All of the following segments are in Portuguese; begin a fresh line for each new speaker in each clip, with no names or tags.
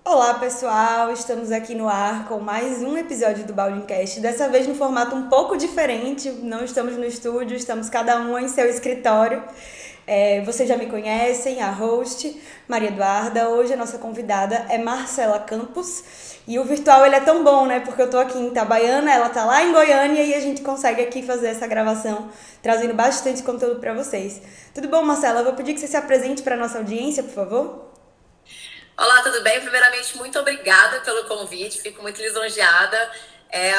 Olá pessoal, estamos aqui no ar com mais um episódio do Baldcast, dessa vez no formato um pouco diferente, não estamos no estúdio, estamos cada um em seu escritório. Vocês já me conhecem, a host, Maria Eduarda. Hoje a nossa convidada é Marcela Campos e o virtual ele é tão bom, né? Porque eu tô aqui em Itabaiana, ela tá lá em Goiânia e a gente consegue aqui fazer essa gravação, trazendo bastante conteúdo para vocês. Tudo bom, Marcela? Eu vou pedir que você se apresente para nossa audiência, por favor.
Olá, tudo bem? Primeiramente, muito obrigada pelo convite, fico muito lisonjeada.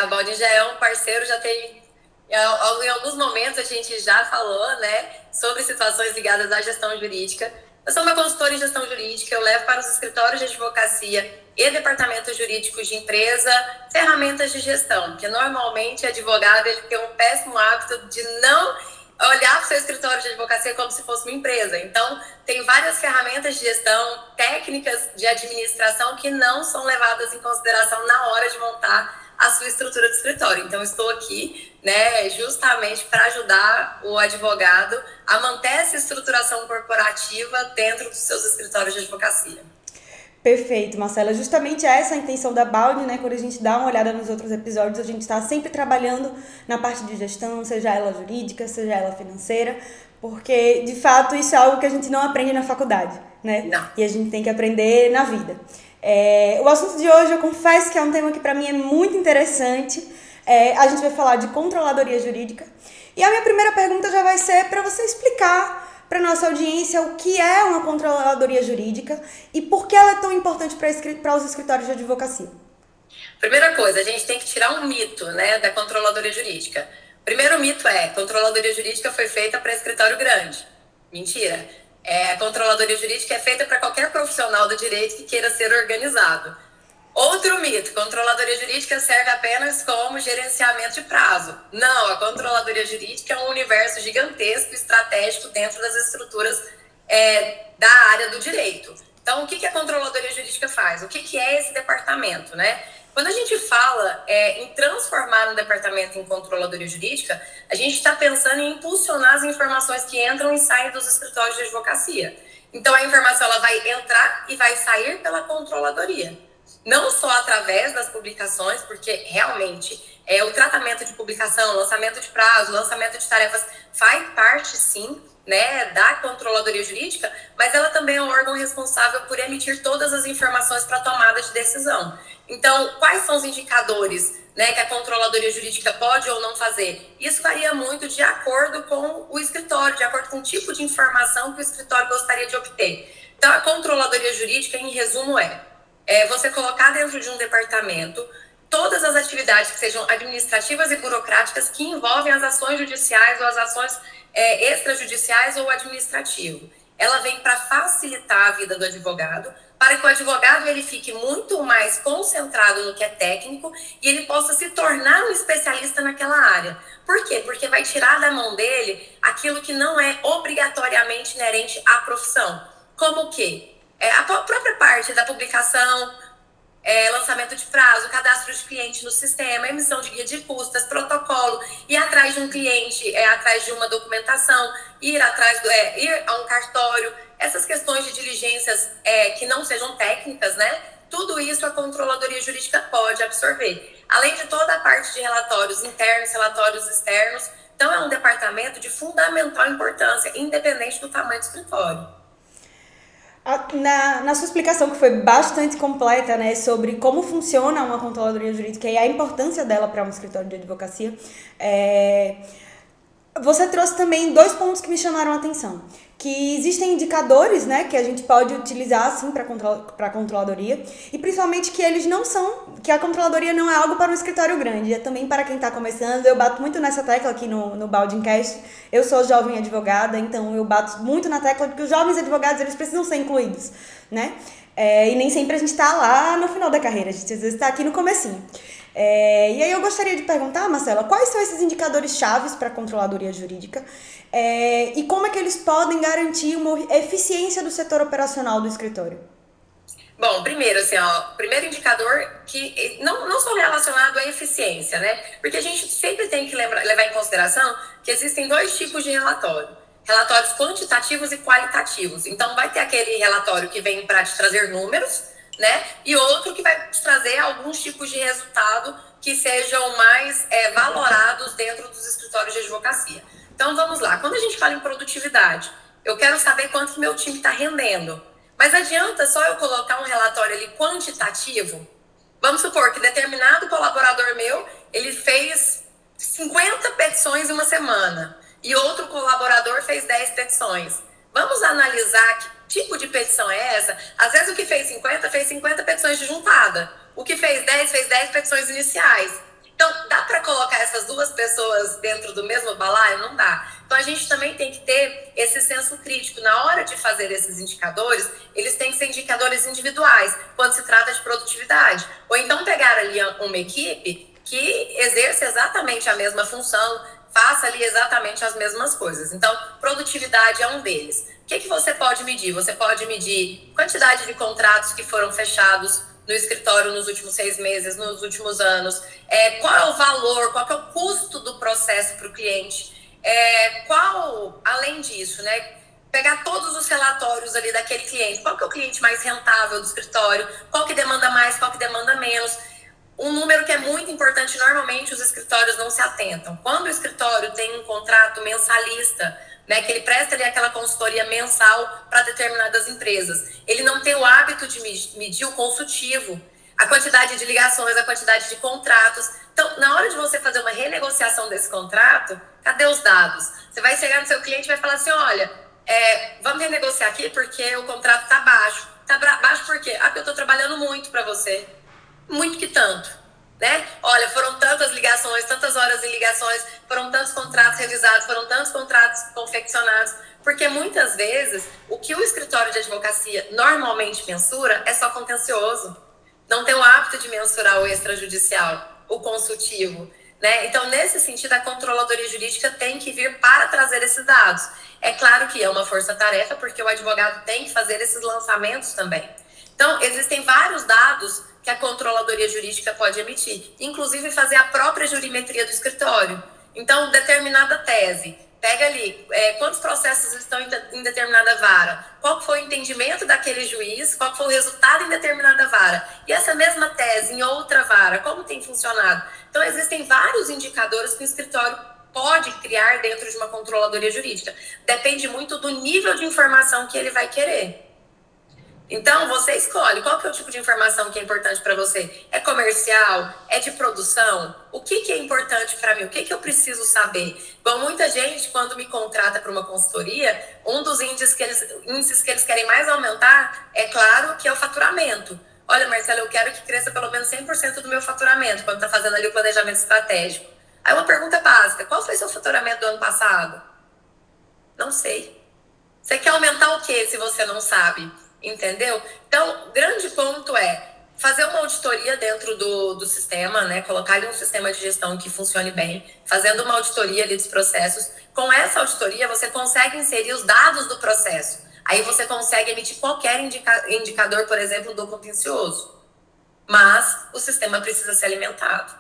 A Baldin já é um parceiro, já tem. Em alguns momentos a gente já falou, né, sobre situações ligadas à gestão jurídica. Eu sou uma consultora em gestão jurídica, eu levo para os escritórios de advocacia e departamentos jurídicos de empresa ferramentas de gestão, porque normalmente o advogado ele tem um péssimo hábito de não olhar para o seu escritório de advocacia como se fosse uma empresa. Então, tem várias ferramentas de gestão, técnicas de administração que não são levadas em consideração na hora de montar a sua estrutura de escritório. Então, estou aqui, né, justamente para ajudar o advogado a manter essa estruturação corporativa dentro dos seus escritórios de advocacia.
Perfeito, Marcela. Justamente essa é a intenção da Balde, né? Quando a gente dá uma olhada nos outros episódios, a gente está sempre trabalhando na parte de gestão, seja ela jurídica, seja ela financeira, porque de fato isso é algo que a gente não aprende na faculdade, né?
Não.
E a gente tem que aprender na vida. O assunto de hoje, eu confesso que é um tema que para mim é muito interessante. A gente vai falar de controladoria jurídica. E a minha primeira pergunta já vai ser para você explicar para nossa audiência o que é uma controladoria jurídica e por que ela é tão importante para os escritórios de advocacia.
Primeira coisa, a gente tem que tirar um mito, né, da controladoria jurídica. Primeiro mito é, controladoria jurídica foi feita para escritório grande. Mentira. A controladoria jurídica é feita para qualquer profissional do direito que queira ser organizado. Outro mito, controladoria jurídica serve apenas como gerenciamento de prazo. Não, a controladoria jurídica é um universo gigantesco, estratégico dentro das estruturas da área do direito. Então, o que a controladoria jurídica faz? O que é esse departamento, né? Quando a gente fala em transformar um departamento em controladoria jurídica, a gente está pensando em impulsionar as informações que entram e saem dos escritórios de advocacia. Então, a informação ela vai entrar e vai sair pela controladoria. Não só através das publicações, porque realmente o tratamento de publicação, lançamento de prazo, lançamento de tarefas faz parte, sim, né, da controladoria jurídica, mas ela também é um órgão responsável por emitir todas as informações para tomada de decisão. Então, quais são os indicadores, né, que a controladoria jurídica pode ou não fazer? Isso varia muito de acordo com o escritório, de acordo com o tipo de informação que o escritório gostaria de obter. Então, a controladoria jurídica, em resumo, você colocar dentro de um departamento todas as atividades que sejam administrativas e burocráticas que envolvem as ações judiciais ou as ações extrajudiciais ou administrativo. Ela vem para facilitar a vida do advogado, para que o advogado ele fique muito mais concentrado no que é técnico e ele possa se tornar um especialista naquela área. Por quê? Porque vai tirar da mão dele aquilo que não é obrigatoriamente inerente à profissão. Como o quê? A própria parte da publicação, lançamento de prazo, cadastro de cliente no sistema, emissão de guia de custas, protocolo, ir atrás de um cliente, atrás de uma documentação, ir a um cartório, essas questões de diligências que não sejam técnicas, né? Tudo isso a controladoria jurídica pode absorver. Além de toda a parte de relatórios internos, relatórios externos, então é um departamento de fundamental importância, independente do tamanho do escritório.
Na sua explicação, que foi bastante completa, né, sobre como funciona uma controladoria jurídica e a importância dela para um escritório de advocacia, você trouxe também dois pontos que me chamaram a atenção. Que existem indicadores, né, que a gente pode utilizar assim para a controladoria, e principalmente que eles não são, que a controladoria não é algo para um escritório grande, é também para quem está começando. Eu bato muito nessa tecla aqui no Baldcast. Eu sou jovem advogada, então eu bato muito na tecla de que os jovens advogados eles precisam ser incluídos, né? E nem sempre a gente está lá no final da carreira, a gente às vezes está aqui no comecinho. E aí eu gostaria de perguntar, Marcela, quais são esses indicadores chaves para a controladoria jurídica e como é que eles podem garantir uma eficiência do setor operacional do escritório?
Bom, primeiro, assim, primeiro indicador que não só relacionado à eficiência, né? Porque a gente sempre tem que levar em consideração que existem dois tipos de relatório. Relatórios quantitativos e qualitativos. Então, vai ter aquele relatório que vem para te trazer números, né? E outro que vai te trazer alguns tipos de resultado que sejam mais valorados dentro dos escritórios de advocacia. Então, vamos lá. Quando a gente fala em produtividade, eu quero saber quanto que meu time está rendendo. Mas adianta só eu colocar um relatório ali quantitativo? Vamos supor que determinado colaborador meu, ele fez 50 petições em uma semana e outro colaborador fez 10 petições. Vamos analisar que tipo de petição é essa? Às vezes o que fez 50 petições de juntada. O que fez 10 petições iniciais. Então, dá para colocar essas duas pessoas dentro do mesmo balaio? Não dá. Então, a gente também tem que ter esse senso crítico. Na hora de fazer esses indicadores, eles têm que ser indicadores individuais, quando se trata de produtividade. Ou então pegar ali uma equipe que exerce exatamente a mesma função, faça ali exatamente as mesmas coisas. Então, produtividade é um deles. O que você pode medir? Você pode medir quantidade de contratos que foram fechados no escritório nos últimos 6 meses, nos últimos anos, qual é o valor, qual é o custo do processo para o cliente, além disso, né, pegar todos os relatórios ali daquele cliente, qual que é o cliente mais rentável do escritório, qual que demanda mais, qual que demanda menos. Um número que é muito importante, normalmente os escritórios não se atentam. Quando o escritório tem um contrato mensalista, né, que ele presta ali aquela consultoria mensal para determinadas empresas, ele não tem o hábito de medir o consultivo, a quantidade de ligações, a quantidade de contratos. Então, na hora de você fazer uma renegociação desse contrato, cadê os dados? Você vai chegar no seu cliente e vai falar assim, olha, vamos renegociar aqui porque o contrato está baixo. Está baixo por quê? Porque eu estou trabalhando muito para você. Muito que tanto, né? Olha, foram tantas ligações, tantas horas de ligações, foram tantos contratos revisados, foram tantos contratos confeccionados, porque muitas vezes o que o escritório de advocacia normalmente mensura é só contencioso. Não tem o hábito de mensurar o extrajudicial, o consultivo, né? Então, nesse sentido, a controladoria jurídica tem que vir para trazer esses dados. É claro que é uma força-tarefa, porque o advogado tem que fazer esses lançamentos também. Então, existem vários dados que a controladoria jurídica pode emitir, inclusive fazer a própria jurimetria do escritório. Então, determinada tese, pega ali quantos processos estão em determinada vara, qual foi o entendimento daquele juiz, qual foi o resultado em determinada vara, e essa mesma tese em outra vara, como tem funcionado. Então, existem vários indicadores que o escritório pode criar dentro de uma controladoria jurídica. Depende muito do nível de informação que ele vai querer. Então, você escolhe qual que é o tipo de informação que é importante para você. É comercial? É de produção? O que é importante para mim? O que eu preciso saber? Bom, muita gente, quando me contrata para uma consultoria, um dos índices que eles querem mais aumentar, é claro, que é o faturamento. Olha, Marcela, eu quero que cresça pelo menos 100% do meu faturamento, quando está fazendo ali o planejamento estratégico. Aí uma pergunta básica, qual foi seu faturamento do ano passado? Não sei. Você quer aumentar o que se você não sabe? Entendeu? Então, o grande ponto é fazer uma auditoria dentro do sistema, né? Colocar ali um sistema de gestão que funcione bem, fazendo uma auditoria ali dos processos. Com essa auditoria, você consegue inserir os dados do processo. Aí você consegue emitir qualquer indicador, por exemplo, do contencioso. Mas o sistema precisa ser alimentado.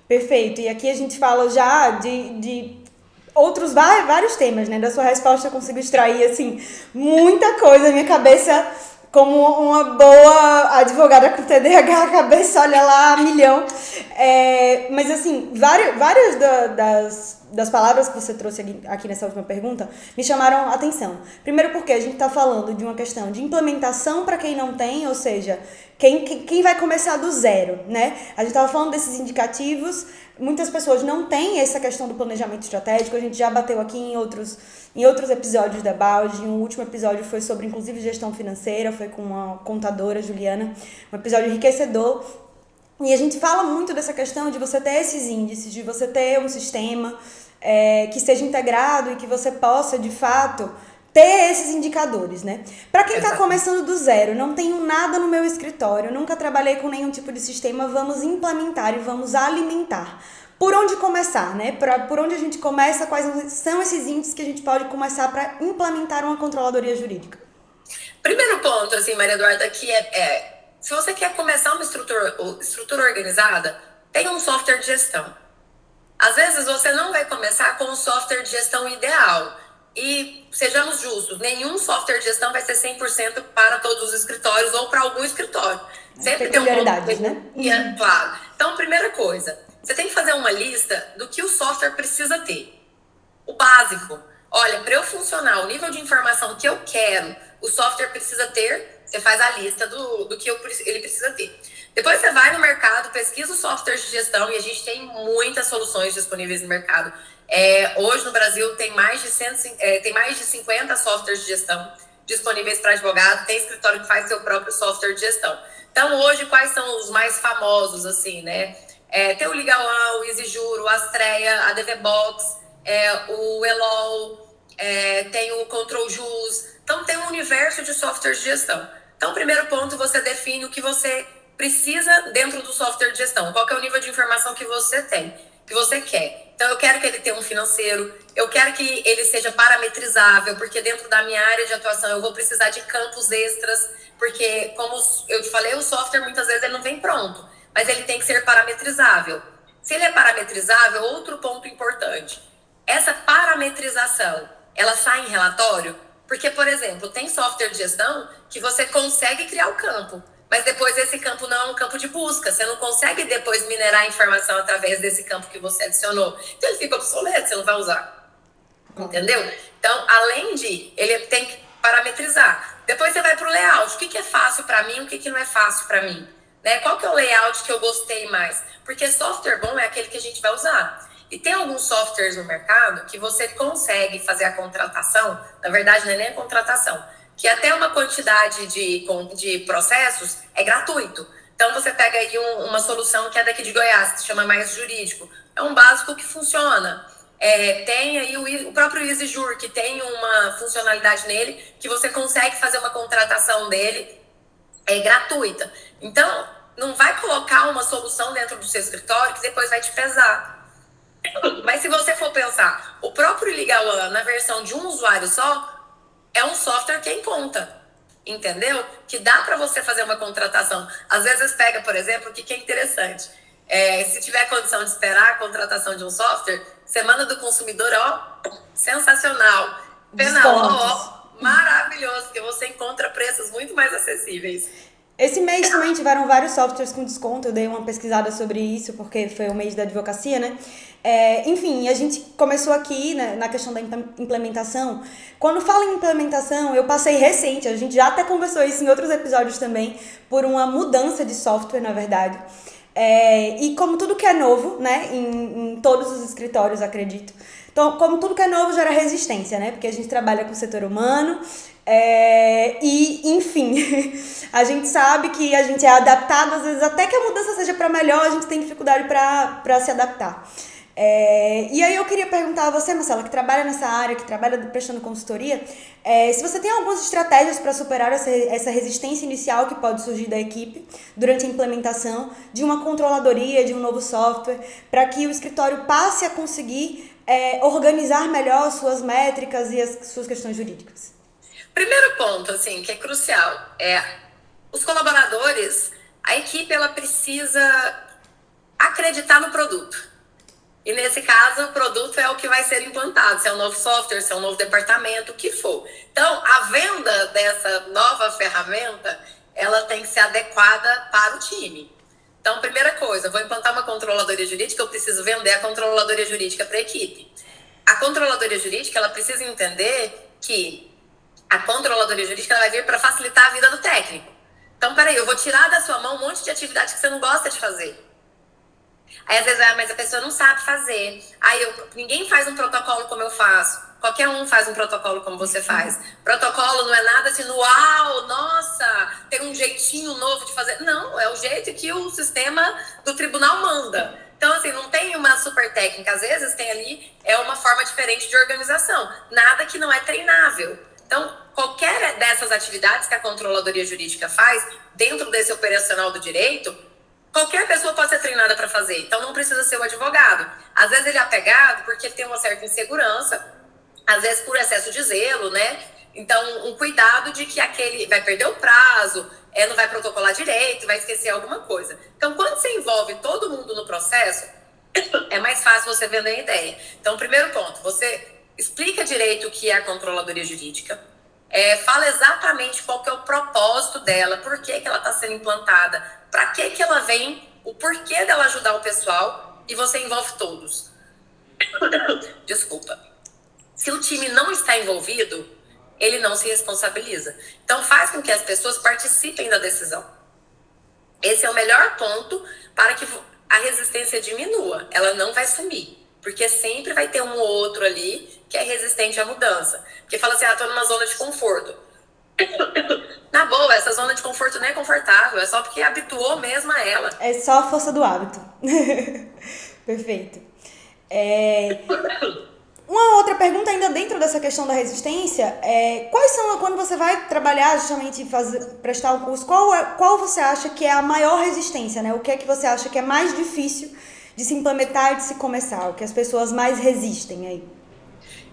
Perfeito. E aqui a gente fala já de outros vários temas, né? Da sua resposta eu consigo extrair, assim, muita coisa na minha cabeça, como uma boa advogada com TDAH, a cabeça olha lá a milhão. Mas, assim, várias das palavras que você trouxe aqui nessa última pergunta me chamaram a atenção. Primeiro porque a gente está falando de uma questão de implementação para quem não tem, ou seja, quem vai começar do zero, né? A gente estava falando desses indicativos, muitas pessoas não têm essa questão do planejamento estratégico, a gente já bateu aqui em outros episódios da Baude, um último episódio foi sobre, inclusive, gestão financeira, foi com uma contadora, Juliana, um episódio enriquecedor. E a gente fala muito dessa questão de você ter esses índices, de você ter um sistema que seja integrado e que você possa, de fato, ter esses indicadores, né? Para quem está começando do zero, não tenho nada no meu escritório, nunca trabalhei com nenhum tipo de sistema, vamos implementar e vamos alimentar. Por onde começar, né? Por onde a gente começa, quais são esses índices que a gente pode começar para implementar uma controladoria jurídica?
Primeiro ponto, assim, Maria Eduarda, que se você quer começar uma estrutura organizada, tenha um software de gestão. Às vezes você não vai começar com um software de gestão ideal. E sejamos justos, nenhum software de gestão vai ser 100% para todos os escritórios ou para algum escritório. Sempre tem um ponto de melhoria, claro. Então, primeira coisa, você tem que fazer uma lista do que o software precisa ter. O básico. Olha, para eu funcionar, o nível de informação que eu quero, o software precisa ter, você faz a lista do que ele precisa ter. Depois você vai no mercado, pesquisa os softwares de gestão, e a gente tem muitas soluções disponíveis no mercado. Hoje no Brasil tem mais de 50 softwares de gestão disponíveis para advogado, tem escritório que faz seu próprio software de gestão. Então hoje quais são os mais famosos, assim, né? Tem o Legal, o EasyJuro, o Astreia, a DVBox, o Elol, tem o ControlJus. Então tem um universo de softwares de gestão. Então primeiro ponto, você define o que você precisa dentro do software de gestão. Qual que é o nível de informação que você tem, que você quer. Então eu quero que ele tenha um financeiro, eu quero que ele seja parametrizável, porque dentro da minha área de atuação eu vou precisar de campos extras, porque como eu te falei, o software muitas vezes ele não vem pronto, mas ele tem que ser parametrizável. Se ele é parametrizável, outro ponto importante, essa parametrização, ela sai em relatório? Porque, por exemplo, tem software de gestão que você consegue criar o campo, mas depois esse campo não é um campo de busca. Você não consegue depois minerar a informação através desse campo que você adicionou. Então ele fica obsoleto, você não vai usar. Entendeu? Então, além de, ele tem que parametrizar. Depois você vai para o layout. O que é fácil para mim, o que não é fácil para mim? Né? Qual que é o layout que eu gostei mais? Porque software bom é aquele que a gente vai usar. E tem alguns softwares no mercado que você consegue fazer a contratação, na verdade não é nem a contratação, que até uma quantidade de processos é gratuito. Então você pega aí uma solução que é daqui de Goiás, que se chama Mais Jurídico. É um básico que funciona. Tem aí o próprio EasyJur, que tem uma funcionalidade nele, que você consegue fazer uma contratação dele gratuita. Então, não vai colocar uma solução dentro do seu escritório que depois vai te pesar. Mas se você for pensar, o próprio Legal One, na versão de um usuário só, é um software que é em conta, entendeu? Que dá para você fazer uma contratação. Às vezes pega, por exemplo, o que é interessante. Se tiver condição de esperar a contratação de um software, semana do consumidor, sensacional. Penal, maravilhoso, porque você encontra preços muito mais acessíveis.
Esse mês também tiveram vários softwares com desconto, eu dei uma pesquisada sobre isso, porque foi o mês da advocacia, né? Enfim, a gente começou aqui, né, na questão da implementação. Quando falo em implementação, eu passei recente, a gente já até conversou isso em outros episódios também, por uma mudança de software, na verdade. E como tudo que é novo, né, em todos os escritórios, acredito. Então, como tudo que é novo gera resistência, né? Porque a gente trabalha com o setor humano. E, enfim, a gente sabe que a gente é adaptado, às vezes até que a mudança seja para melhor, a gente tem dificuldade para se adaptar. E aí eu queria perguntar a você, Marcela, que trabalha nessa área, que trabalha prestando consultoria, se você tem algumas estratégias para superar essa resistência inicial que pode surgir da equipe durante a implementação de uma controladoria, de um novo software, para que o escritório passe a conseguir organizar melhor suas métricas e as suas questões jurídicas.
Primeiro ponto, assim, que é crucial, os colaboradores, a equipe, ela precisa acreditar no produto. E nesse caso, o produto é o que vai ser implantado, se é um novo software, se é um novo departamento, o que for. Então, a venda dessa nova ferramenta, ela tem que ser adequada para o time. Então, primeira coisa, vou implantar uma controladoria jurídica, eu preciso vender a controladoria jurídica para a equipe. A controladoria jurídica, ela precisa entender que a controladoria jurídica ela vai vir para facilitar a vida do técnico. Então, peraí, eu vou tirar da sua mão um monte de atividade que você não gosta de fazer. Aí, às vezes, mas a pessoa não sabe fazer. Aí, ninguém faz um protocolo como eu faço. Qualquer um faz um protocolo como você faz. Protocolo não é nada assim, uau, nossa, tem um jeitinho novo de fazer. Não, é o jeito que o sistema do tribunal manda. Então, assim, não tem uma super técnica. Às vezes, tem ali uma forma diferente de organização. Nada que não é treinável. Então, qualquer dessas atividades que a controladoria jurídica faz, dentro desse operacional do direito, qualquer pessoa pode ser treinada para fazer. Então, não precisa ser o advogado. Às vezes, ele é apegado porque ele tem uma certa insegurança, às vezes por excesso de zelo, né? Então, um cuidado de que aquele vai perder o prazo, não vai protocolar direito, vai esquecer alguma coisa. Então, quando você envolve todo mundo no processo, é mais fácil você vender a ideia. Então, primeiro ponto, você explica direito o que é a controladoria jurídica, fala exatamente qual que é o propósito dela, por que ela está sendo implantada, para que ela vem, o porquê dela ajudar o pessoal, e você envolve todos. Desculpa. Se o time não está envolvido, ele não se responsabiliza. Então faz com que as pessoas participem da decisão. Esse é o melhor ponto para que a resistência diminua. Ela não vai sumir. Porque sempre vai ter um ou outro ali que é resistente à mudança. Porque fala assim, tô numa zona de conforto. Na boa, essa zona de conforto não é confortável. É só porque habituou mesmo a ela.
É só a força do hábito. Perfeito. Uma outra pergunta ainda dentro dessa questão da resistência quais são, quando você vai trabalhar justamente prestar um curso, qual você acha que é a maior resistência, né? O que é que você acha que é mais difícil de se implementar e de se começar, o que as pessoas mais resistem aí?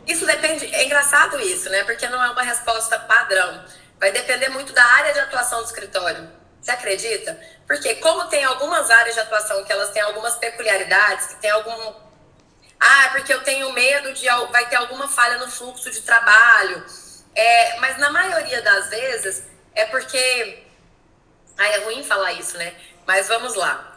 Isso depende, é engraçado isso, né? Porque não é uma resposta padrão. Vai depender muito da área de atuação do escritório. Você acredita? Porque como tem algumas áreas de atuação que elas têm algumas peculiaridades, que tem algum... porque eu tenho medo de vai ter alguma falha no fluxo de trabalho. Mas na maioria das vezes é porque... é ruim falar isso, né? Mas vamos lá.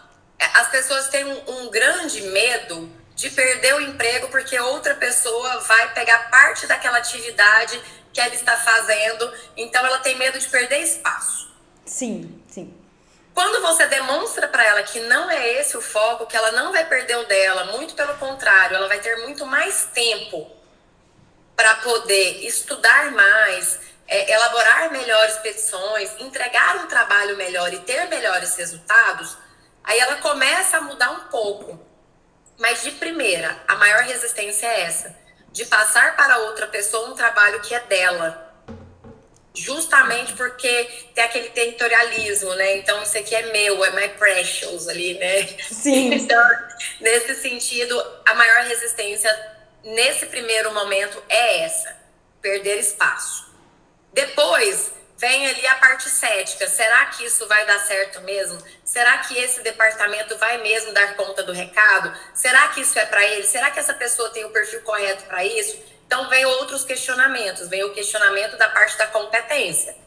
As pessoas têm um grande medo de perder o emprego porque outra pessoa vai pegar parte daquela atividade que ela está fazendo. Então ela tem medo de perder espaço.
Sim.
Quando você demonstra para ela que não é esse o foco, que ela não vai perder o dela, muito pelo contrário, ela vai ter muito mais tempo para poder estudar mais, elaborar melhores petições, entregar um trabalho melhor e ter melhores resultados, aí ela começa a mudar um pouco. Mas de primeira, a maior resistência é essa, de passar para outra pessoa um trabalho que é dela. Justamente porque tem aquele territorialismo, né? Então, isso aqui é meu, é my precious ali, né?
Sim.
Então, nesse sentido, a maior resistência nesse primeiro momento é essa, perder espaço. Depois, vem ali a parte cética. Será que isso vai dar certo mesmo? Será que esse departamento vai mesmo dar conta do recado? Será que isso é para ele? Será que essa pessoa tem o perfil correto para isso? Então, vem outros questionamentos. Vem o questionamento da parte da competência.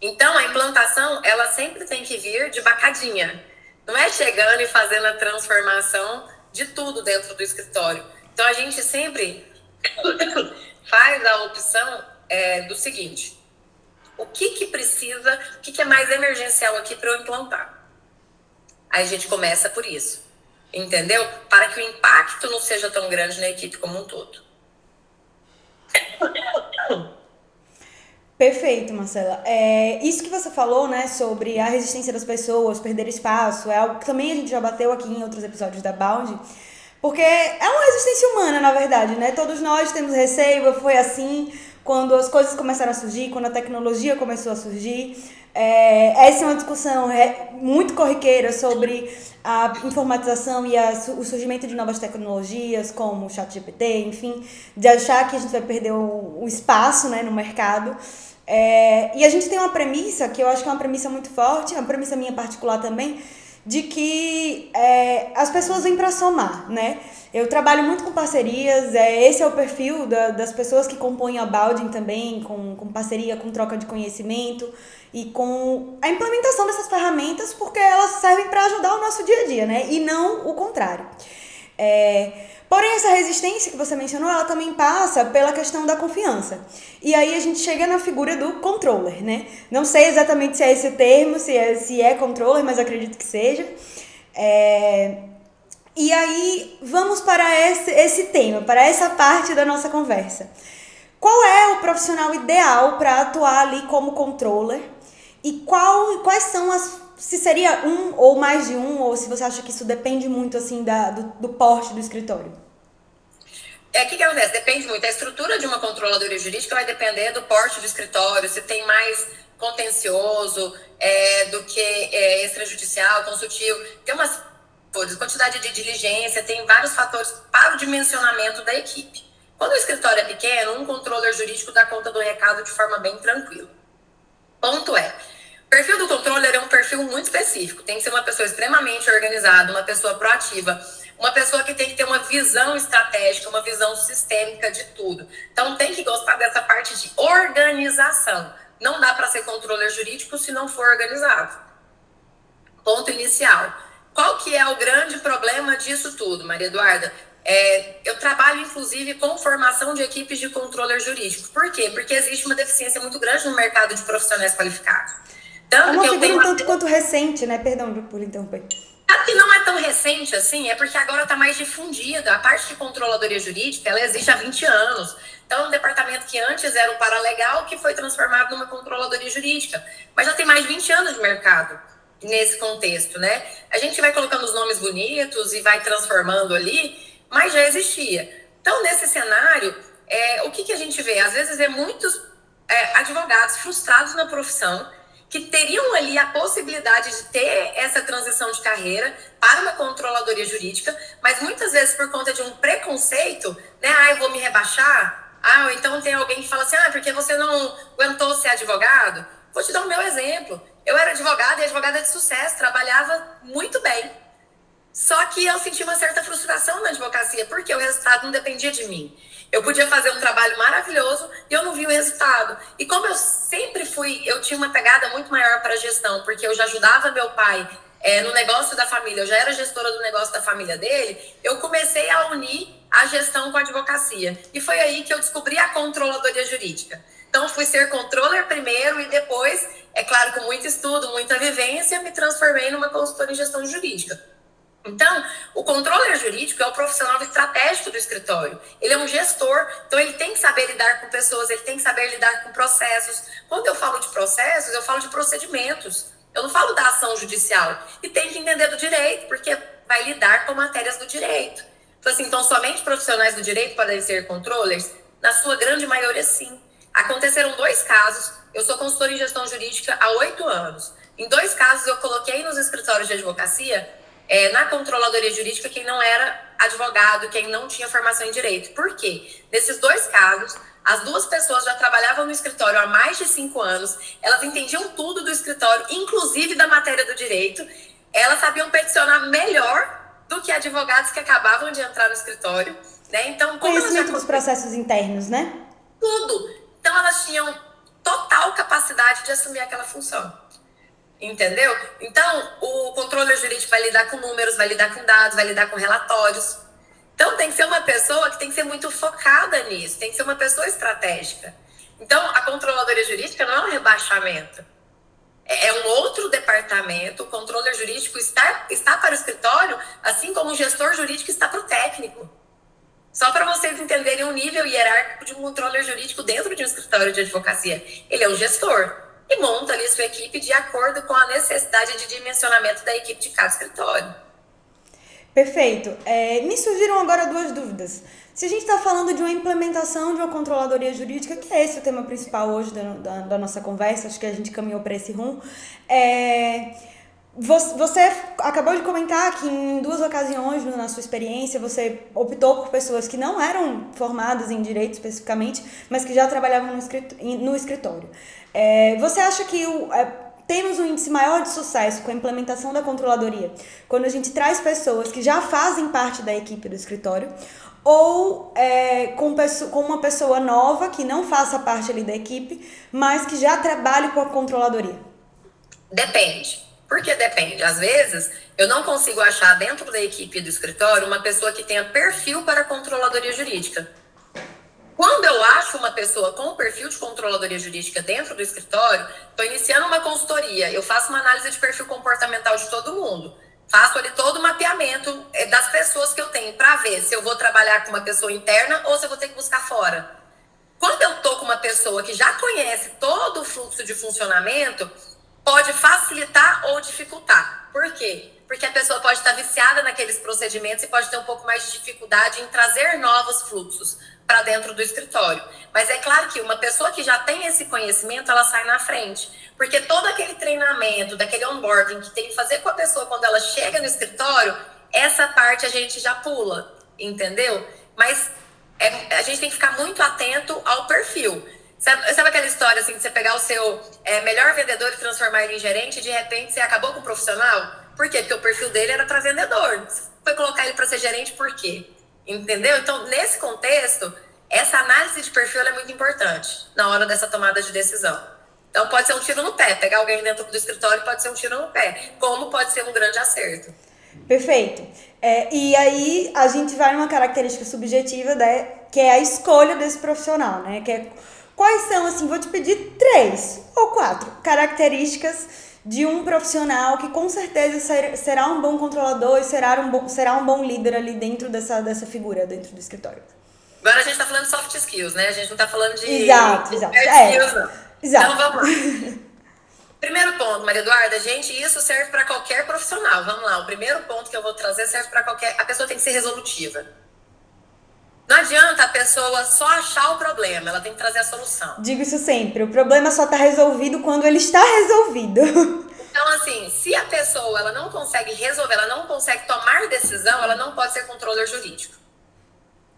Então, a implantação, ela sempre tem que vir de bacadinha. Não é chegando e fazendo a transformação de tudo dentro do escritório. Então, a gente sempre faz a opção do seguinte. O que precisa, o que é mais emergencial aqui para eu implantar? Aí a gente começa por isso. Entendeu? Para que o impacto não seja tão grande na equipe como um todo.
Perfeito, Marcela. Isso que você falou, né, sobre a resistência das pessoas, perder espaço, é algo que também a gente já bateu aqui em outros episódios da Bound, porque é uma resistência humana, na verdade, né? Todos nós temos receio, foi assim quando as coisas começaram a surgir, quando a tecnologia começou a surgir. Essa é uma discussão muito corriqueira sobre a informatização e o surgimento de novas tecnologias, como o ChatGPT, enfim, de achar que a gente vai perder o espaço, né, no mercado. E a gente tem uma premissa, que eu acho que é uma premissa muito forte, uma premissa minha particular também, de que as pessoas vêm para somar, né? Eu trabalho muito com parcerias, esse é o perfil das pessoas que compõem a Baldin também, com parceria, com troca de conhecimento e com a implementação dessas ferramentas, porque elas servem para ajudar o nosso dia a dia, né? E não o contrário. Porém, essa resistência que você mencionou, ela também passa pela questão da confiança. E aí a gente chega na figura do controller, né? Não sei exatamente se é esse o termo, se é controller, mas acredito que seja. E aí vamos para esse tema, para essa parte da nossa conversa. Qual é o profissional ideal para atuar ali como controller? E quais são se seria um ou mais de um, ou se você acha que isso depende muito assim do porte do escritório?
O que acontece? Depende muito. A estrutura de uma controladoria jurídica vai depender do porte do escritório, se tem mais contencioso do que extrajudicial, consultivo. Tem umas quantidade de diligência, tem vários fatores para o dimensionamento da equipe. Quando o escritório é pequeno, um controller jurídico dá conta do recado de forma bem tranquila. Ponto o perfil do controller é um perfil muito específico. Tem que ser uma pessoa extremamente organizada, uma pessoa proativa. uma pessoa que tem que ter uma visão estratégica, uma visão sistêmica de tudo. Então, tem que gostar dessa parte de organização. Não dá para ser controller jurídico se não for organizado. Ponto inicial. Qual que é o grande problema disso tudo, Maria Eduarda? Eu trabalho, inclusive, com formação de equipes de controller jurídico. Por quê? Porque existe uma deficiência muito grande no mercado de profissionais qualificados.
Tanto é uma figura um tanto quanto recente, né? Perdão por interromper.
Sabe que não é tão recente assim, é porque agora está mais difundida. A parte de controladoria jurídica, ela existe há 20 anos. Então, um departamento que antes era um paralegal que foi transformado numa controladoria jurídica. Mas já tem mais de 20 anos de mercado nesse contexto, né? A gente vai colocando os nomes bonitos e vai transformando ali, mas já existia. Então, nesse cenário, o que a gente vê? Às vezes, muitos advogados frustrados na profissão, que teriam ali a possibilidade de ter essa transição de carreira para uma controladoria jurídica, mas muitas vezes por conta de um preconceito, né? Eu vou me rebaixar. Ou então tem alguém que fala assim, porque você não aguentou ser advogado? Vou te dar o meu exemplo. Eu era advogada e advogada de sucesso, trabalhava muito bem. Só que eu senti uma certa frustração na advocacia, porque o resultado não dependia de mim. Eu podia fazer um trabalho maravilhoso e eu não vi o resultado. E como eu sempre eu tinha uma pegada muito maior para a gestão, porque eu já ajudava meu pai no negócio da família, eu já era gestora do negócio da família dele, eu comecei a unir a gestão com a advocacia. E foi aí que eu descobri a controladoria jurídica. Então, fui ser controller primeiro e depois, é claro, com muito estudo, muita vivência, me transformei numa consultora em gestão jurídica. Então, o controller jurídico é o profissional estratégico do escritório. Ele é um gestor, então ele tem que saber lidar com pessoas, ele tem que saber lidar com processos. Quando eu falo de processos, eu falo de procedimentos. Eu não falo da ação judicial. E tem que entender do direito, porque vai lidar com matérias do direito. Então, somente profissionais do direito podem ser controllers? Na sua grande maioria, sim. Aconteceram 2 casos. Eu sou consultora em gestão jurídica há 8 anos. Em 2 casos, eu coloquei nos escritórios de advocacia, na controladoria jurídica, quem não era advogado, quem não tinha formação em direito. Por quê? Nesses 2 casos, as 2 pessoas já trabalhavam no escritório há mais de 5 anos, elas entendiam tudo do escritório, inclusive da matéria do direito, elas sabiam peticionar melhor do que advogados que acabavam de entrar no escritório, né? Então,
conhecimento dos processos internos, né?
Tudo. Então, elas tinham total capacidade de assumir aquela função. Entendeu? Então, o controller jurídico vai lidar com números, vai lidar com dados, vai lidar com relatórios. Então, tem que ser uma pessoa que tem que ser muito focada nisso, tem que ser uma pessoa estratégica. Então, a controladoria jurídica não é um rebaixamento. É um outro departamento. O controller jurídico está para o escritório, assim como o gestor jurídico está para o técnico. Só para vocês entenderem o nível hierárquico de um controller jurídico dentro de um escritório de advocacia. Ele é um gestor. E monta ali sua equipe de acordo com a necessidade de dimensionamento da equipe de cada escritório.
Perfeito. Me surgiram agora 2 dúvidas. Se a gente está falando de uma implementação de uma controladoria jurídica, que é esse o tema principal hoje da nossa conversa, acho que a gente caminhou para esse rumo, você acabou de comentar que em 2 ocasiões na sua experiência você optou por pessoas que não eram formadas em direito especificamente, mas que já trabalhavam no escritório. Você acha que temos um índice maior de sucesso com a implementação da controladoria quando a gente traz pessoas que já fazem parte da equipe do escritório ou com uma pessoa nova que não faça parte ali da equipe, mas que já trabalhe com a controladoria?
Depende. Por que depende? Às vezes, eu não consigo achar dentro da equipe do escritório uma pessoa que tenha perfil para a controladoria jurídica. Quando eu acho uma pessoa com perfil de controladoria jurídica dentro do escritório, estou iniciando uma consultoria, eu faço uma análise de perfil comportamental de todo mundo. Faço ali todo o mapeamento das pessoas que eu tenho para ver se eu vou trabalhar com uma pessoa interna ou se eu vou ter que buscar fora. Quando eu estou com uma pessoa que já conhece todo o fluxo de funcionamento, pode facilitar ou dificultar. Por quê? Porque a pessoa pode estar viciada naqueles procedimentos e pode ter um pouco mais de dificuldade em trazer novos fluxos para dentro do escritório. Mas é claro que uma pessoa que já tem esse conhecimento, ela sai na frente. Porque todo aquele treinamento, daquele onboarding que tem que fazer com a pessoa quando ela chega no escritório, essa parte a gente já pula, entendeu? Mas a gente tem que ficar muito atento ao perfil. Sabe aquela história assim, de você pegar o seu melhor vendedor e transformar ele em gerente e de repente você acabou com o profissional? Por quê? Porque o perfil dele era para vendedor. Você foi colocar ele para ser gerente por quê? Entendeu? Então, nesse contexto, essa análise de perfil é muito importante na hora dessa tomada de decisão. Então, pode ser um tiro no pé. Pegar alguém dentro do escritório pode ser um tiro no pé. Como pode ser um grande acerto.
Perfeito. E aí, a gente vai numa característica subjetiva, né, que é a escolha desse profissional, né? Que é, quais são, assim, vou te pedir 3 ou 4 características de um profissional que com certeza será um bom controlador e será um bom líder ali dentro dessa figura, dentro do escritório.
Agora a gente tá falando de soft skills, né? A gente não tá falando de
Exato.
hard skills, não.
Exato.
Então vamos lá. Primeiro ponto, Maria Eduarda, gente, isso serve para qualquer profissional. Vamos lá, o primeiro ponto que eu vou trazer serve para qualquer... A pessoa tem que ser resolutiva. Não adianta a pessoa só achar o problema, ela tem que trazer a solução.
Digo isso sempre, o problema só tá resolvido quando ele está resolvido.
Então, assim, se a pessoa ela não consegue resolver, ela não consegue tomar decisão, ela não pode ser controller jurídico.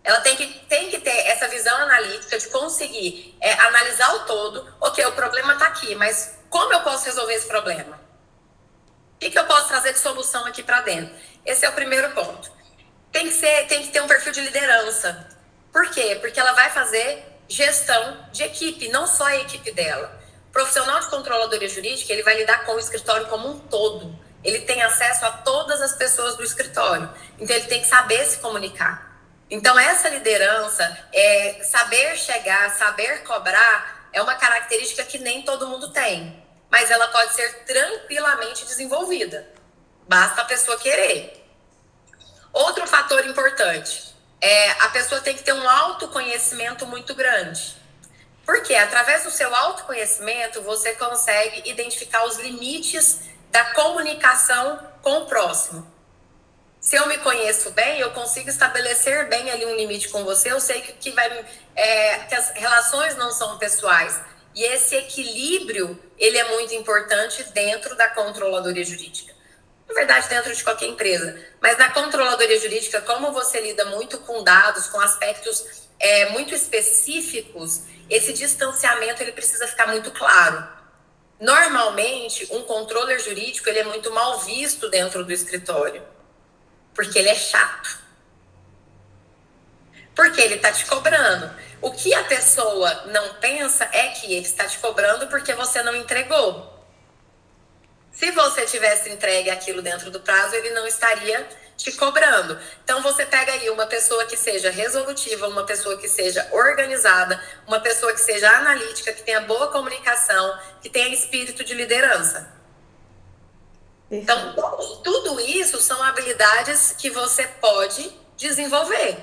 Ela tem que ter essa visão analítica de conseguir analisar o todo. Ok, o problema está aqui, mas como eu posso resolver esse problema? O que eu posso trazer de solução aqui para dentro? Esse é o primeiro ponto. Tem que ter um perfil de liderança. Por quê? Porque ela vai fazer gestão de equipe, não só a equipe dela. O profissional de controladoria jurídica, ele vai lidar com o escritório como um todo. Ele tem acesso a todas as pessoas do escritório. Então, ele tem que saber se comunicar. Então, essa liderança, saber chegar, saber cobrar, é uma característica que nem todo mundo tem. Mas ela pode ser tranquilamente desenvolvida. Basta a pessoa querer. Outro fator importante, a pessoa tem que ter um autoconhecimento muito grande. Porque através do seu autoconhecimento, você consegue identificar os limites da comunicação com o próximo. Se eu me conheço bem, eu consigo estabelecer bem ali um limite com você, eu sei que as relações não são pessoais. E esse equilíbrio, ele é muito importante dentro da controladoria jurídica. Na verdade, dentro de qualquer empresa. Mas na controladoria jurídica, como você lida muito com dados, com aspectos muito específicos, esse distanciamento ele precisa ficar muito claro. Normalmente, um controller jurídico ele é muito mal visto dentro do escritório. Porque ele é chato. Porque ele está te cobrando. O que a pessoa não pensa é que ele está te cobrando porque você não entregou. Se você tivesse entregue aquilo dentro do prazo, ele não estaria te cobrando. Então, você pega aí uma pessoa que seja resolutiva, uma pessoa que seja organizada, uma pessoa que seja analítica, que tenha boa comunicação, que tenha espírito de liderança. Então, tudo isso são habilidades que você pode desenvolver.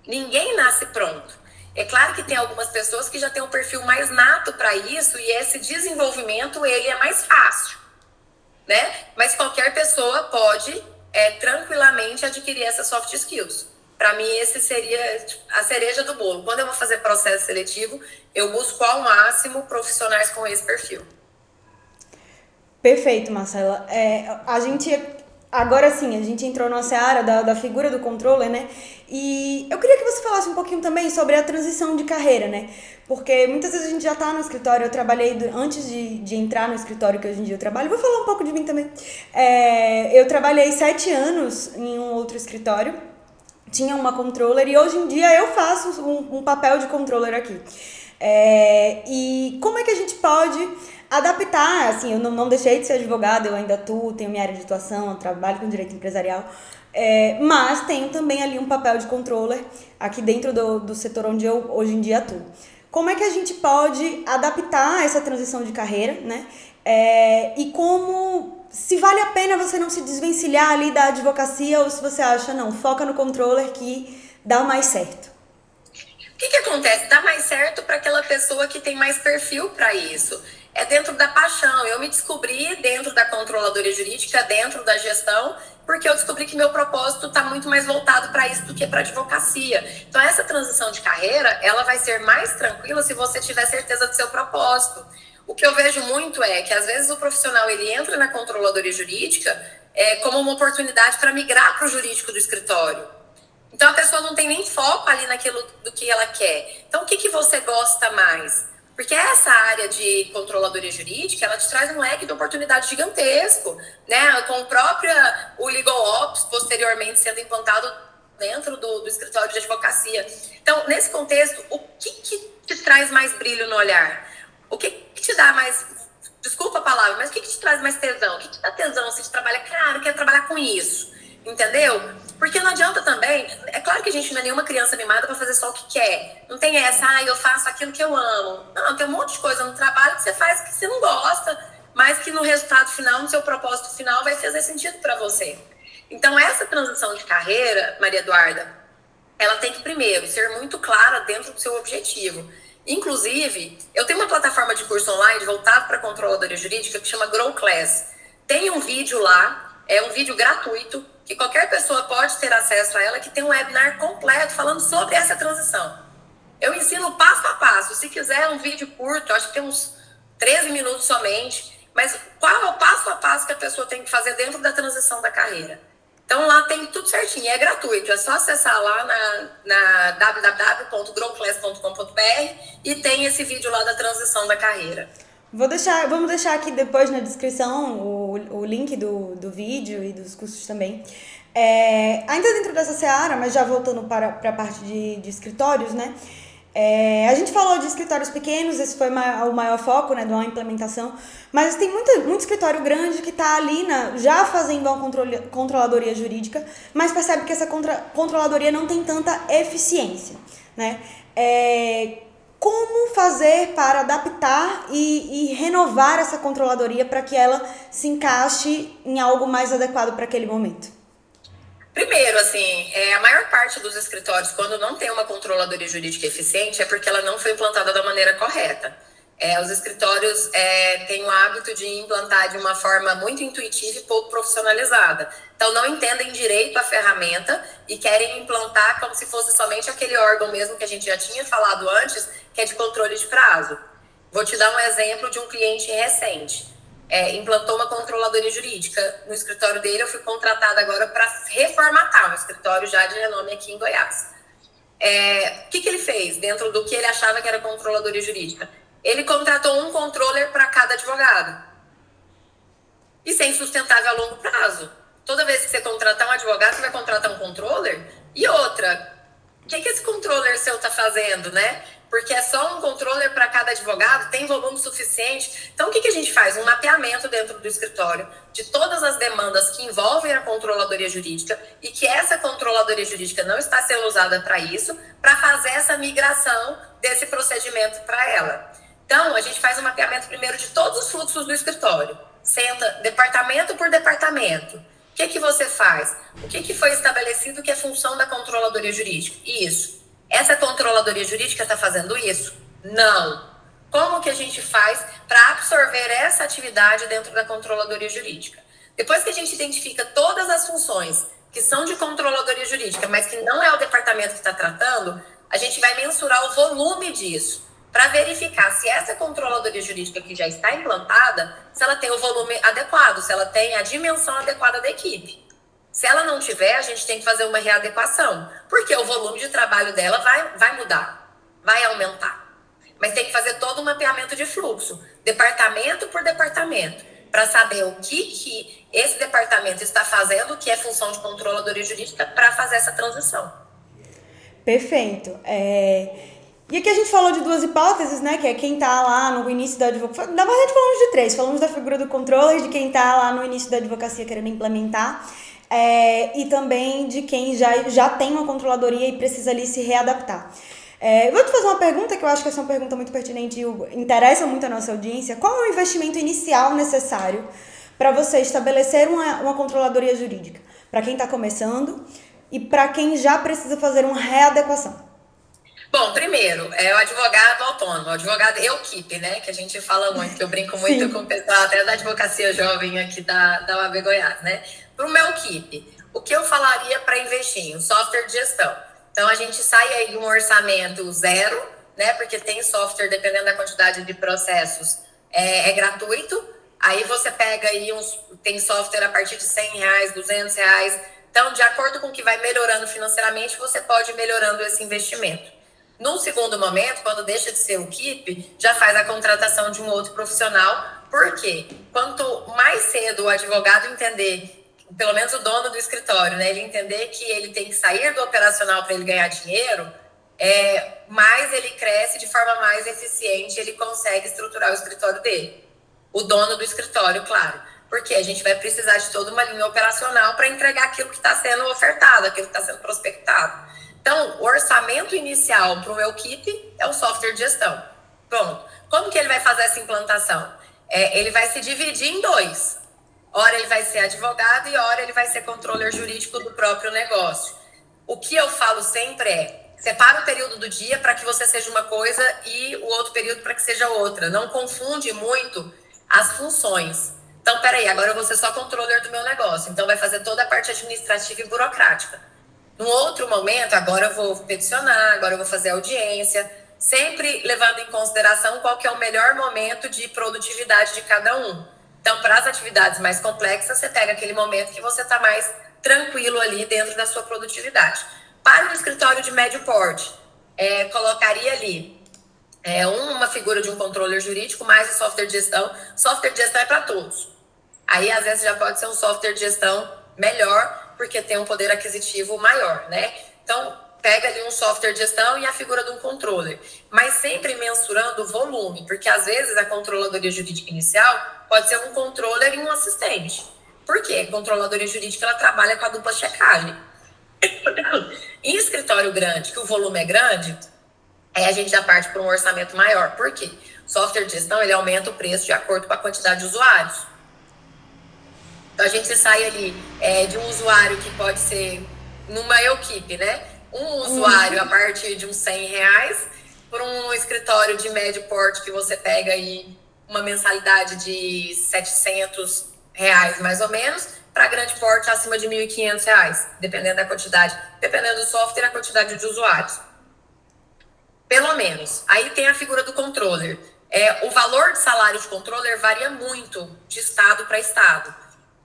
Ninguém nasce pronto. É claro que tem algumas pessoas que já têm um perfil mais nato para isso e esse desenvolvimento ele é mais fácil, né? Mas qualquer pessoa pode tranquilamente adquirir essas soft skills. Para mim, esse seria a cereja do bolo. Quando eu vou fazer processo seletivo, eu busco ao máximo profissionais com esse perfil.
Perfeito, Marcela. Agora sim, a gente entrou na seara da figura do controller, né? E eu queria que você falasse um pouquinho também sobre a transição de carreira, né? Porque muitas vezes a gente já tá no escritório, eu trabalhei antes de entrar no escritório que hoje em dia eu trabalho, vou falar um pouco de mim também. Eu trabalhei 7 anos em um outro escritório, tinha uma controller e hoje em dia eu faço um papel de controller aqui. E como é que a gente pode adaptar, assim, eu não deixei de ser advogada, eu ainda atuo, tenho minha área de atuação, eu trabalho com direito empresarial, mas tenho também ali um papel de controller aqui dentro do setor onde eu hoje em dia atuo. Como é que a gente pode adaptar essa transição de carreira, né? E como, se vale a pena você não se desvencilhar ali da advocacia ou se você acha, não, foca no controller que dá mais certo.
O que acontece? Dá mais certo para aquela pessoa que tem mais perfil para isso. É dentro da paixão. Eu me descobri dentro da controladoria jurídica, dentro da gestão, porque eu descobri que meu propósito está muito mais voltado para isso do que para advocacia. Então, essa transição de carreira, ela vai ser mais tranquila se você tiver certeza do seu propósito. O que eu vejo muito é que, às vezes, o profissional ele entra na controladoria jurídica como uma oportunidade para migrar para o jurídico do escritório. Então, a pessoa não tem nem foco ali naquilo do que ela quer. Então, o que você gosta mais? Porque essa área de controladoria jurídica, ela te traz um leque de oportunidade gigantesco, né? Com o Legal Ops posteriormente sendo implantado dentro do escritório de advocacia. Então, nesse contexto, o que te traz mais brilho no olhar? O que te dá mais... Desculpa a palavra, mas o que te traz mais tesão? O que te dá tesão se você trabalha? Cara, eu quero trabalhar com isso. Entendeu? Porque não adianta também... É claro que a gente não é nenhuma criança mimada para fazer só o que quer. Não tem essa, eu faço aquilo que eu amo. Não, tem um monte de coisa no trabalho que você faz que você não gosta, mas que no resultado final, no seu propósito final, vai fazer sentido para você. Então, essa transição de carreira, Maria Eduarda, ela tem que, primeiro, ser muito clara dentro do seu objetivo. Inclusive, eu tenho uma plataforma de curso online voltado para a controladoria jurídica que chama Grow Class. Tem um vídeo lá, é um vídeo gratuito, que qualquer pessoa pode ter acesso a ela, que tem um webinar completo falando sobre essa transição. Eu ensino passo a passo. Se quiser um vídeo curto, acho que tem uns 13 minutos somente, mas qual é o passo a passo que a pessoa tem que fazer dentro da transição da carreira? Então, lá tem tudo certinho, é gratuito. É só acessar lá na www.growclass.com.br e tem esse vídeo lá da transição da carreira.
Vamos deixar aqui depois na descrição o link do vídeo e dos cursos também. Ainda dentro dessa seara, mas já voltando para a parte de escritórios, né? A gente falou de escritórios pequenos, esse foi o maior foco, né, de uma implementação, mas tem muito escritório grande que está ali já fazendo uma controladoria jurídica, mas percebe que essa controladoria não tem tanta eficiência, né? Como fazer para adaptar e renovar essa controladoria para que ela se encaixe em algo mais adequado para aquele momento?
Primeiro, assim, a maior parte dos escritórios, quando não tem uma controladoria jurídica eficiente, é porque ela não foi implantada da maneira correta. Os escritórios têm o hábito de implantar de uma forma muito intuitiva e pouco profissionalizada. Então, não entendem direito a ferramenta e querem implantar como se fosse somente aquele órgão mesmo que a gente já tinha falado antes, que é de controle de prazo. Vou te dar um exemplo de um cliente recente. Implantou uma controladoria jurídica no escritório dele. Eu fui contratada agora para reformatar um escritório já de renome aqui em Goiás. O que ele fez dentro do que ele achava que era controladoria jurídica? Ele contratou um controller para cada advogado. Isso é insustentável a longo prazo. Toda vez que você contratar um advogado, você vai contratar um controller? E outra, o que esse controller seu está fazendo, né? Porque é só um controller para cada advogado, tem volume suficiente. Então, o que a gente faz? Um mapeamento dentro do escritório de todas as demandas que envolvem a controladoria jurídica e que essa controladoria jurídica não está sendo usada para isso, para fazer essa migração desse procedimento para ela. Então, a gente faz um mapeamento primeiro de todos os fluxos do escritório. Senta departamento por departamento. O que você faz? O que foi estabelecido que é função da controladoria jurídica? Isso. Essa controladoria jurídica está fazendo isso? Não. Como que a gente faz para absorver essa atividade dentro da controladoria jurídica? Depois que a gente identifica todas as funções que são de controladoria jurídica, mas que não é o departamento que está tratando, a gente vai mensurar o volume disso, para verificar se essa controladoria jurídica que já está implantada, se ela tem o volume adequado, se ela tem a dimensão adequada da equipe. Se ela não tiver, a gente tem que fazer uma readequação, porque o volume de trabalho dela vai mudar, vai aumentar. Mas tem que fazer todo um mapeamento de fluxo, departamento por departamento, para saber o que esse departamento está fazendo, que é função de controladoria jurídica, para fazer essa transição.
Perfeito. E aqui a gente falou de duas hipóteses, né? Que é quem está lá no início da advocacia. Na verdade, falamos de três. Falamos da figura do controller, de quem está lá no início da advocacia querendo implementar. E também de quem já tem uma controladoria e precisa ali se readaptar. Vou te fazer uma pergunta, que eu acho que essa é uma pergunta muito pertinente e interessa muito a nossa audiência. Qual é o investimento inicial necessário para você estabelecer uma controladoria jurídica? Para quem está começando e para quem já precisa fazer uma readequação.
Bom, primeiro, é o advogado autônomo, o advogado equipe, né? Que a gente fala muito, que eu brinco muito com o pessoal até da advocacia jovem aqui da UAB Goiás, né? Para o meu equipe, o que eu falaria para investir? Um software de gestão. Então, a gente sai aí de um orçamento zero, né? Porque tem software, dependendo da quantidade de processos, é gratuito. Aí você pega aí tem software a partir de R$100, R$200. Então, de acordo com o que vai melhorando financeiramente, você pode ir melhorando esse investimento. Num segundo momento, quando deixa de ser o KIP, já faz a contratação de um outro profissional. Por quê? Quanto mais cedo o advogado entender, pelo menos o dono do escritório, né, ele entender que ele tem que sair do operacional para ele ganhar dinheiro, mais ele cresce de forma mais eficiente, ele consegue estruturar o escritório dele. O dono do escritório, claro. Porque a gente vai precisar de toda uma linha operacional para entregar aquilo que está sendo ofertado, aquilo que está sendo prospectado. Então, o orçamento inicial para o meu KIP é o software de gestão. Pronto. Como que ele vai fazer essa implantação? Ele vai se dividir em dois. Ora ele vai ser advogado e ora ele vai ser controller jurídico do próprio negócio. O que eu falo sempre separa o período do dia para que você seja uma coisa e o outro período para que seja outra. Não confunde muito as funções. Então, peraí, agora eu vou ser só controller do meu negócio. Então, vai fazer toda a parte administrativa e burocrática. Num outro momento, agora eu vou peticionar, agora eu vou fazer audiência, sempre levando em consideração qual que é o melhor momento de produtividade de cada um. Então, para as atividades mais complexas, você pega aquele momento que você está mais tranquilo ali dentro da sua produtividade. Para um escritório de médio porte, colocaria ali uma figura de um controller jurídico mais o software de gestão. Software de gestão é para todos. Aí, às vezes, já pode ser um software de gestão melhor, porque tem um poder aquisitivo maior, né? Então, pega ali um software de gestão e a figura de um controller. Mas sempre mensurando o volume, porque às vezes a controladoria jurídica inicial pode ser um controller e um assistente. Por quê? A controladoria jurídica, ela trabalha com a dupla checagem. Em escritório grande, que o volume é grande, aí a gente já parte para um orçamento maior. Por quê? O software de gestão, ele aumenta o preço de acordo com a quantidade de usuários. Então, a gente sai ali de um usuário que pode ser numa equipe, né? Um usuário a partir de uns R$100, por um escritório de médio porte que você pega aí uma mensalidade de R$700, mais ou menos, para grande porte acima de R$1.500, dependendo da quantidade, dependendo do software, a quantidade de usuários. Pelo menos. Aí tem a figura do controller. O valor de salário de controller varia muito de estado para estado.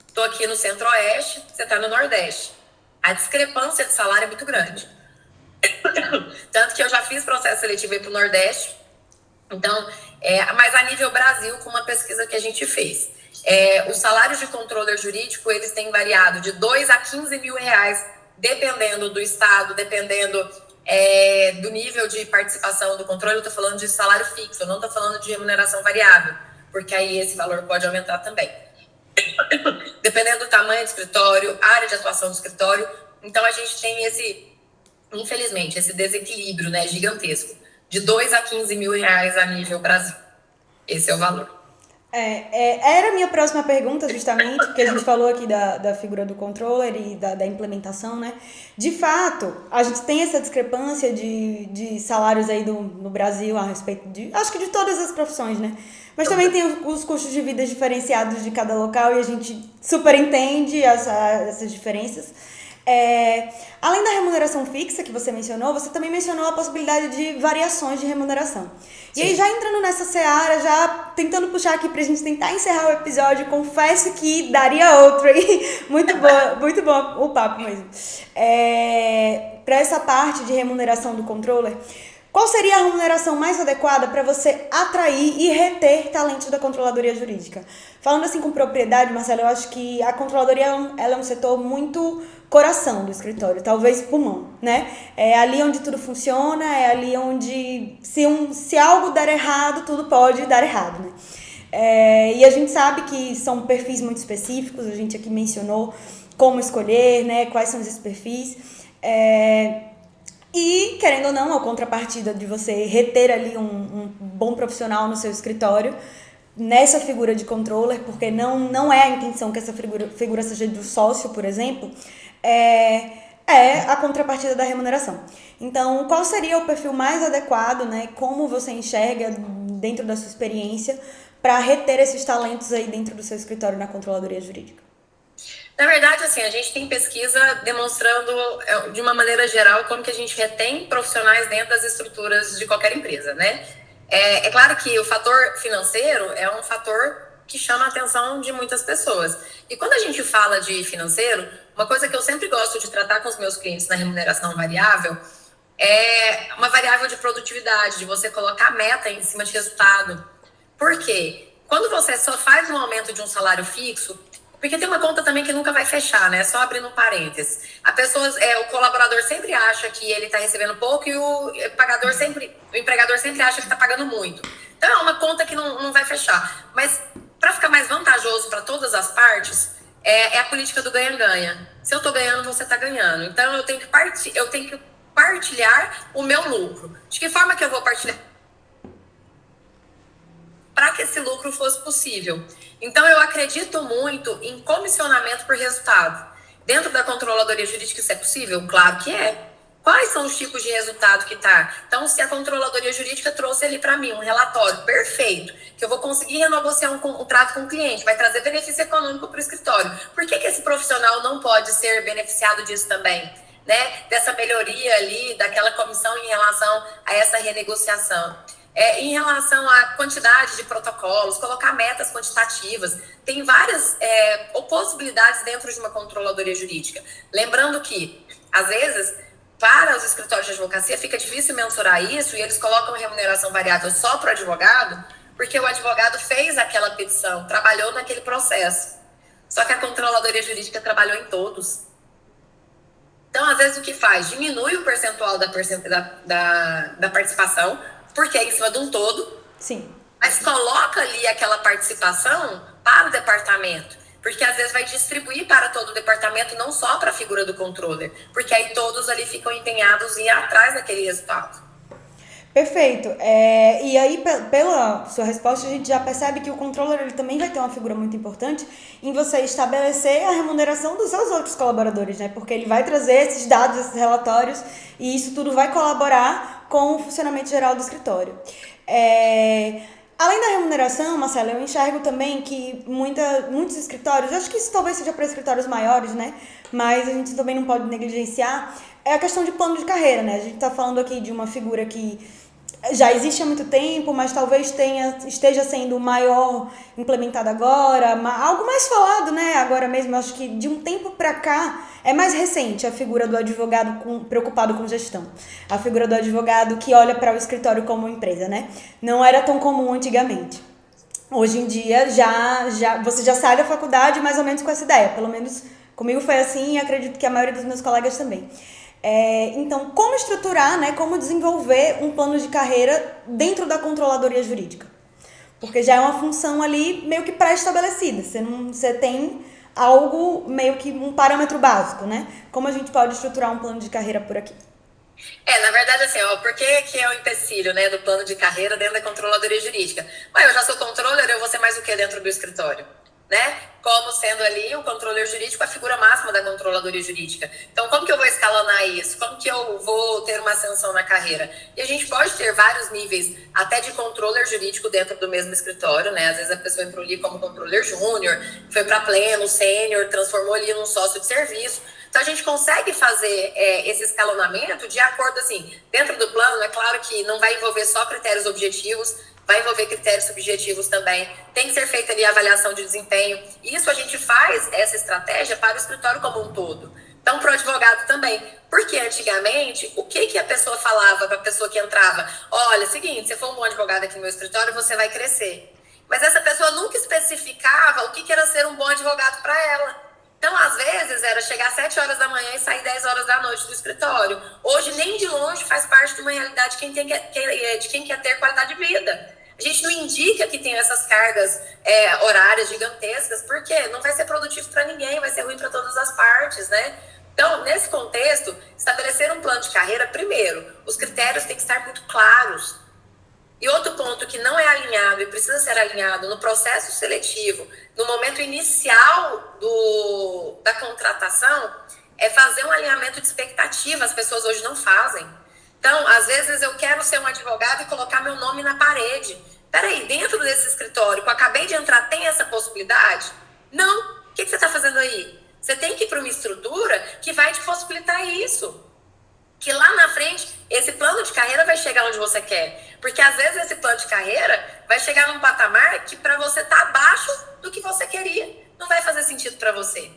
Estou aqui no Centro-Oeste, você está no Nordeste. A discrepância de salário é muito grande. Tanto que eu já fiz processo seletivo para o Nordeste. Então, mas a nível Brasil, com uma pesquisa que a gente fez. Os salários de controller jurídico, eles têm variado de R$2 a R$15.000, dependendo do estado, dependendo do nível de participação do controle. Eu estou falando de salário fixo, eu não estou falando de remuneração variável, porque aí esse valor pode aumentar também. Dependendo do tamanho do escritório, área de atuação do escritório. Então, a gente tem infelizmente, esse desequilíbrio, né, gigantesco, de R$2 a R$15.000 a nível Brasil. Esse é o valor.
Era a minha próxima pergunta, justamente, porque a gente falou aqui da figura do controller e da implementação, né? De fato, a gente tem essa discrepância de salários aí no Brasil a respeito acho que de todas as profissões, né? Mas também tem os custos de vida diferenciados de cada local e a gente super entende essas diferenças. Além da remuneração fixa que você mencionou, você também mencionou a possibilidade de variações de remuneração. Sim. E aí, já entrando nessa seara, já tentando puxar aqui pra gente tentar encerrar o episódio, confesso que daria outro aí. Muito bom o papo mesmo. Para essa parte de remuneração do controller, qual seria a remuneração mais adequada para você atrair e reter talentos da controladoria jurídica? Falando assim com propriedade, Marcelo, eu acho que a controladoria ela é um setor muito coração do escritório, talvez pulmão, né? É ali onde tudo funciona, é ali onde se algo der errado, tudo pode dar errado, né? E a gente sabe que são perfis muito específicos, a gente aqui mencionou como escolher, né? Quais são esses perfis. E, querendo ou não, a contrapartida de você reter ali um bom profissional no seu escritório, nessa figura de controller, porque não é a intenção que essa figura seja do sócio, por exemplo, é a contrapartida da remuneração. Então, qual seria o perfil mais adequado, né? Como você enxerga dentro da sua experiência para reter esses talentos aí dentro do seu escritório na controladoria jurídica?
Na verdade, assim, a gente tem pesquisa demonstrando, de uma maneira geral, como que a gente retém profissionais dentro das estruturas de qualquer empresa, né? É claro que o fator financeiro é um fator que chama a atenção de muitas pessoas. E quando a gente fala de financeiro, uma coisa que eu sempre gosto de tratar com os meus clientes na remuneração variável é uma variável de produtividade, de você colocar meta em cima de resultado. Por quê? Quando você só faz um aumento de um salário fixo, porque tem uma conta também que nunca vai fechar, né? Só abrindo um parênteses. O colaborador sempre acha que ele está recebendo pouco e o empregador sempre acha que está pagando muito. Então é uma conta que não vai fechar. Mas para ficar mais vantajoso para todas as partes, é a política do ganha-ganha. Se eu estou ganhando, você está ganhando. Então eu tenho que partilhar o meu lucro. De que forma que eu vou partilhar? Para que esse lucro fosse possível. Então, eu acredito muito em comissionamento por resultado. Dentro da controladoria jurídica, isso é possível? Claro que é. Quais são os tipos de resultado que está? Então, se a controladoria jurídica trouxe ali para mim um relatório perfeito, que eu vou conseguir renegociar um contrato com o cliente, vai trazer benefício econômico para o escritório, por que esse profissional não pode ser beneficiado disso também? Né? Dessa melhoria ali, daquela comissão em relação a essa renegociação. Em relação à quantidade de protocolos, colocar metas quantitativas, tem várias possibilidades dentro de uma controladoria jurídica. Lembrando que, às vezes, para os escritórios de advocacia fica difícil mensurar isso e eles colocam remuneração variável só para o advogado, porque o advogado fez aquela petição, trabalhou naquele processo. Só que a controladoria jurídica trabalhou em todos. Então, às vezes, o que faz? Diminui o percentual da participação, porque é em cima de um todo.
Sim.
Mas coloca ali aquela participação para o departamento. Porque às vezes vai distribuir para todo o departamento, não só para a figura do controller. Porque aí todos ali ficam empenhados em ir atrás daquele resultado.
Perfeito. E aí, pela sua resposta, a gente já percebe que o controller ele também vai ter uma figura muito importante em você estabelecer a remuneração dos seus outros colaboradores, né? Porque ele vai trazer esses dados, esses relatórios, e isso tudo vai colaborar com o funcionamento geral do escritório. Além da remuneração, Marcela, eu enxergo também que muitos escritórios, acho que isso talvez seja para escritórios maiores, né? Mas a gente também não pode negligenciar, é a questão de plano de carreira, né? A gente está falando aqui de uma figura que já existe há muito tempo, mas talvez esteja sendo maior implementada agora, algo mais falado, né? Agora mesmo, acho que de um tempo para cá é mais recente a figura do advogado preocupado com gestão, a figura do advogado que olha para o escritório como empresa, né? Não era tão comum antigamente. Hoje em dia você já sai da faculdade mais ou menos com essa ideia, pelo menos comigo foi assim e acredito que a maioria dos meus colegas também. Então, como estruturar, né, como desenvolver um plano de carreira dentro da controladoria jurídica? Porque já é uma função ali meio que pré-estabelecida. Você tem algo, meio que um parâmetro básico, né? Como a gente pode estruturar um plano de carreira por aqui?
Na verdade, assim, por que é o empecilho, né, do plano de carreira dentro da controladoria jurídica? Eu já sou controller, eu vou ser mais o que dentro do escritório? Né? Como sendo ali o controller jurídico a figura máxima da controladoria jurídica. Então, como que eu vou escalonar isso? Como que eu vou ter uma ascensão na carreira? E a gente pode ter vários níveis, até de controller jurídico dentro do mesmo escritório, né? Às vezes a pessoa entrou ali como controller júnior, foi para pleno, sênior, transformou ali num sócio de serviço. Então, a gente consegue fazer esse escalonamento de acordo, assim, dentro do plano, é claro que não vai envolver só critérios objetivos, vai envolver critérios subjetivos também, tem que ser feita ali a avaliação de desempenho. Isso a gente faz, essa estratégia, para o escritório como um todo. Então, para o advogado também. Porque antigamente, o que a pessoa falava para a pessoa que entrava? Olha, seguinte, se for um bom advogado aqui no meu escritório, você vai crescer. Mas essa pessoa nunca especificava o que era ser um bom advogado para ela. Então, às vezes, era chegar às 7 horas da manhã e sair 10 horas da noite do escritório. Hoje, nem de longe faz parte de uma realidade de quem quer ter qualidade de vida. A gente não indica que tem essas cargas horárias gigantescas, porque não vai ser produtivo para ninguém, vai ser ruim para todas as partes, né? Então, nesse contexto, estabelecer um plano de carreira, primeiro, os critérios têm que estar muito claros. E outro ponto que não é alinhado e precisa ser alinhado no processo seletivo, no momento inicial da contratação, é fazer um alinhamento de expectativa. As pessoas hoje não fazem. Então, às vezes eu quero ser um advogado e colocar meu nome na parede. Peraí, dentro desse escritório que eu acabei de entrar, tem essa possibilidade? Não. O que você está fazendo aí? Você tem que ir para uma estrutura que vai te possibilitar isso. Que lá na frente, esse plano de carreira vai chegar onde você quer. Porque às vezes esse plano de carreira vai chegar num patamar que para você tá abaixo do que você queria. Não vai fazer sentido para você.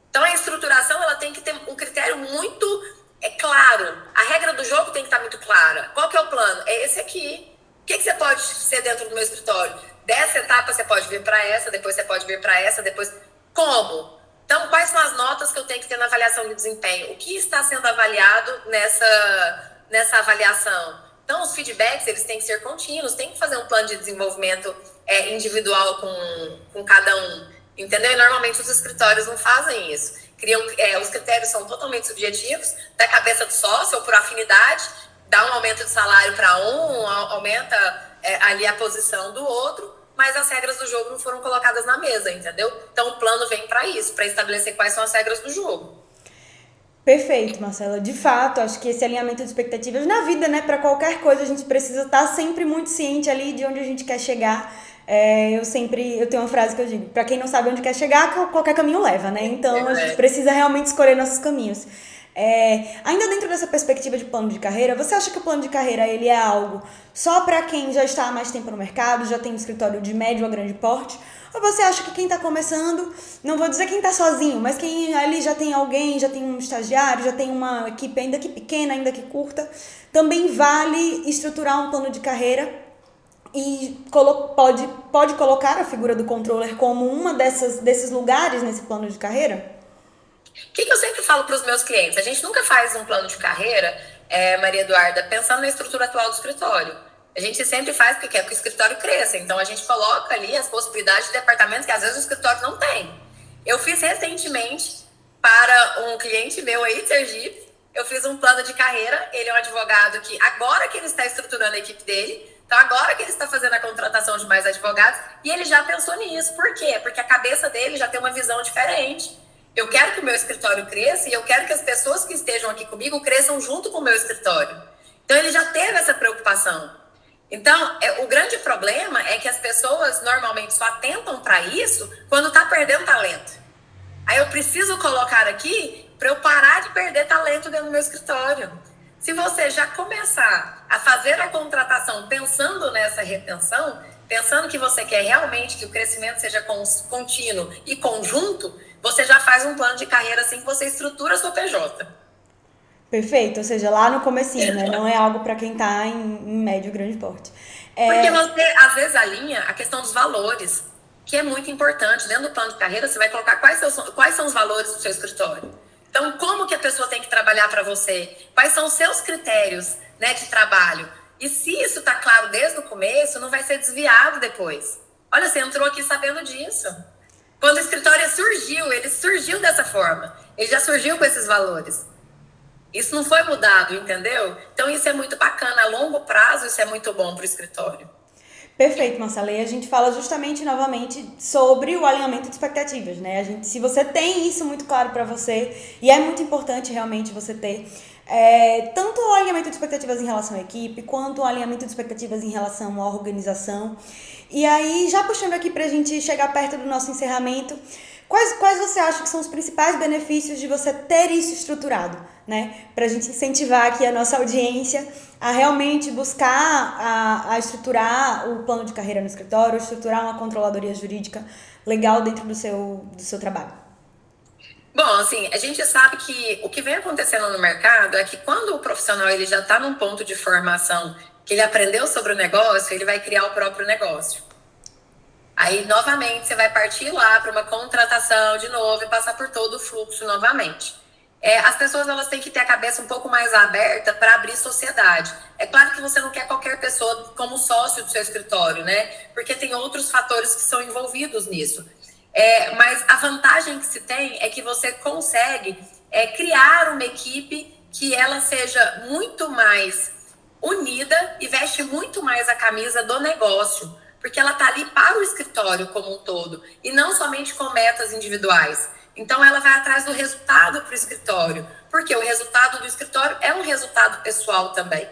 Então a estruturação ela tem que ter um critério muito é claro. A regra do jogo tem que estar muito clara. Qual que é o plano? É esse aqui. O que você pode ser dentro do meu escritório? Dessa etapa você pode vir para essa, depois você pode vir para essa, depois... Como? Então, quais são as notas que eu tenho que ter na avaliação de desempenho? O que está sendo avaliado nessa avaliação? Então, os feedbacks, eles têm que ser contínuos, tem que fazer um plano de desenvolvimento individual com cada um, entendeu? E normalmente os escritórios não fazem isso. Os critérios são totalmente subjetivos, da cabeça do sócio ou por afinidade, dá um aumento de salário para um, aumenta ali a posição do outro, mas as regras do jogo não foram colocadas na mesa, entendeu? Então o plano vem para isso, para estabelecer quais são as regras do jogo.
Perfeito, Marcela. De fato, acho que esse alinhamento de expectativas na vida, né, para qualquer coisa, a gente precisa estar sempre muito ciente ali de onde a gente quer chegar. Eu tenho uma frase que eu digo: para quem não sabe onde quer chegar, qualquer caminho leva, né? Então a gente precisa realmente escolher nossos caminhos. Ainda dentro dessa perspectiva de plano de carreira, você acha que o plano de carreira ele é algo só para quem já está há mais tempo no mercado, já tem um escritório de médio a grande porte? Ou você acha que quem está começando, não vou dizer quem está sozinho, mas quem ali já tem alguém, já tem um estagiário, já tem uma equipe ainda que pequena, ainda que curta, também vale estruturar um plano de carreira e pode colocar a figura do controller como uma desses lugares nesse plano de carreira?
O que eu sempre falo para os meus clientes? A gente nunca faz um plano de carreira, Maria Eduarda, pensando na estrutura atual do escritório. A gente sempre faz porque quer que o escritório cresça. Então, a gente coloca ali as possibilidades de departamentos que às vezes o escritório não tem. Eu fiz recentemente para um cliente meu aí de Sergipe, eu fiz um plano de carreira. Ele é um advogado que agora que ele está estruturando a equipe dele, então agora que ele está fazendo a contratação de mais advogados, e ele já pensou nisso. Por quê? Porque a cabeça dele já tem uma visão diferente. Eu quero que o meu escritório cresça e eu quero que as pessoas que estejam aqui comigo cresçam junto com o meu escritório. Então, ele já teve essa preocupação. Então, o grande problema é que as pessoas normalmente só atentam para isso quando está perdendo talento. Aí eu preciso colocar aqui para eu parar de perder talento dentro do meu escritório. Se você já começar a fazer a contratação pensando nessa retenção, pensando que você quer realmente que o crescimento seja contínuo e conjunto, você já faz um plano de carreira assim que você estrutura a sua PJ.
Perfeito, ou seja, lá no comecinho, né? Não é algo para quem está em médio e grande porte.
Porque você, às vezes, alinha a questão dos valores, que é muito importante. Dentro do plano de carreira, você vai colocar quais são os valores do seu escritório. Então, como que a pessoa tem que trabalhar para você? Quais são os seus critérios, né, de trabalho? E se isso está claro desde o começo, não vai ser desviado depois. Olha, você entrou aqui sabendo disso. Quando o escritório surgiu, ele surgiu dessa forma. Ele já surgiu com esses valores. Isso não foi mudado, entendeu? Então, isso é muito bacana. A longo prazo, isso é muito bom para o escritório.
Perfeito, Marcela. E a gente fala justamente, novamente, sobre o alinhamento de expectativas, né? Se você tem isso muito claro para você, e é muito importante realmente você ter tanto o alinhamento de expectativas em relação à equipe, quanto o alinhamento de expectativas em relação à organização. E aí, já puxando aqui para a gente chegar perto do nosso encerramento, quais você acha que são os principais benefícios de você ter isso estruturado, né? Para a gente incentivar aqui a nossa audiência a realmente buscar a estruturar o plano de carreira no escritório, estruturar uma controladoria jurídica legal dentro do seu trabalho.
Bom, assim, a gente sabe que o que vem acontecendo no mercado é que quando o profissional ele já está num ponto de formação, que ele aprendeu sobre o negócio, ele vai criar o próprio negócio. Aí, novamente, você vai partir lá para uma contratação de novo e passar por todo o fluxo novamente. As pessoas elas têm que ter a cabeça um pouco mais aberta para abrir sociedade. É claro que você não quer qualquer pessoa como sócio do seu escritório, né? Porque tem outros fatores que são envolvidos nisso. Mas a vantagem que se tem é que você consegue criar uma equipe que ela seja muito mais unida e veste muito mais a camisa do negócio, porque ela está ali para o escritório como um todo, e não somente com metas individuais. Então, ela vai atrás do resultado para o escritório, porque o resultado do escritório é um resultado pessoal também.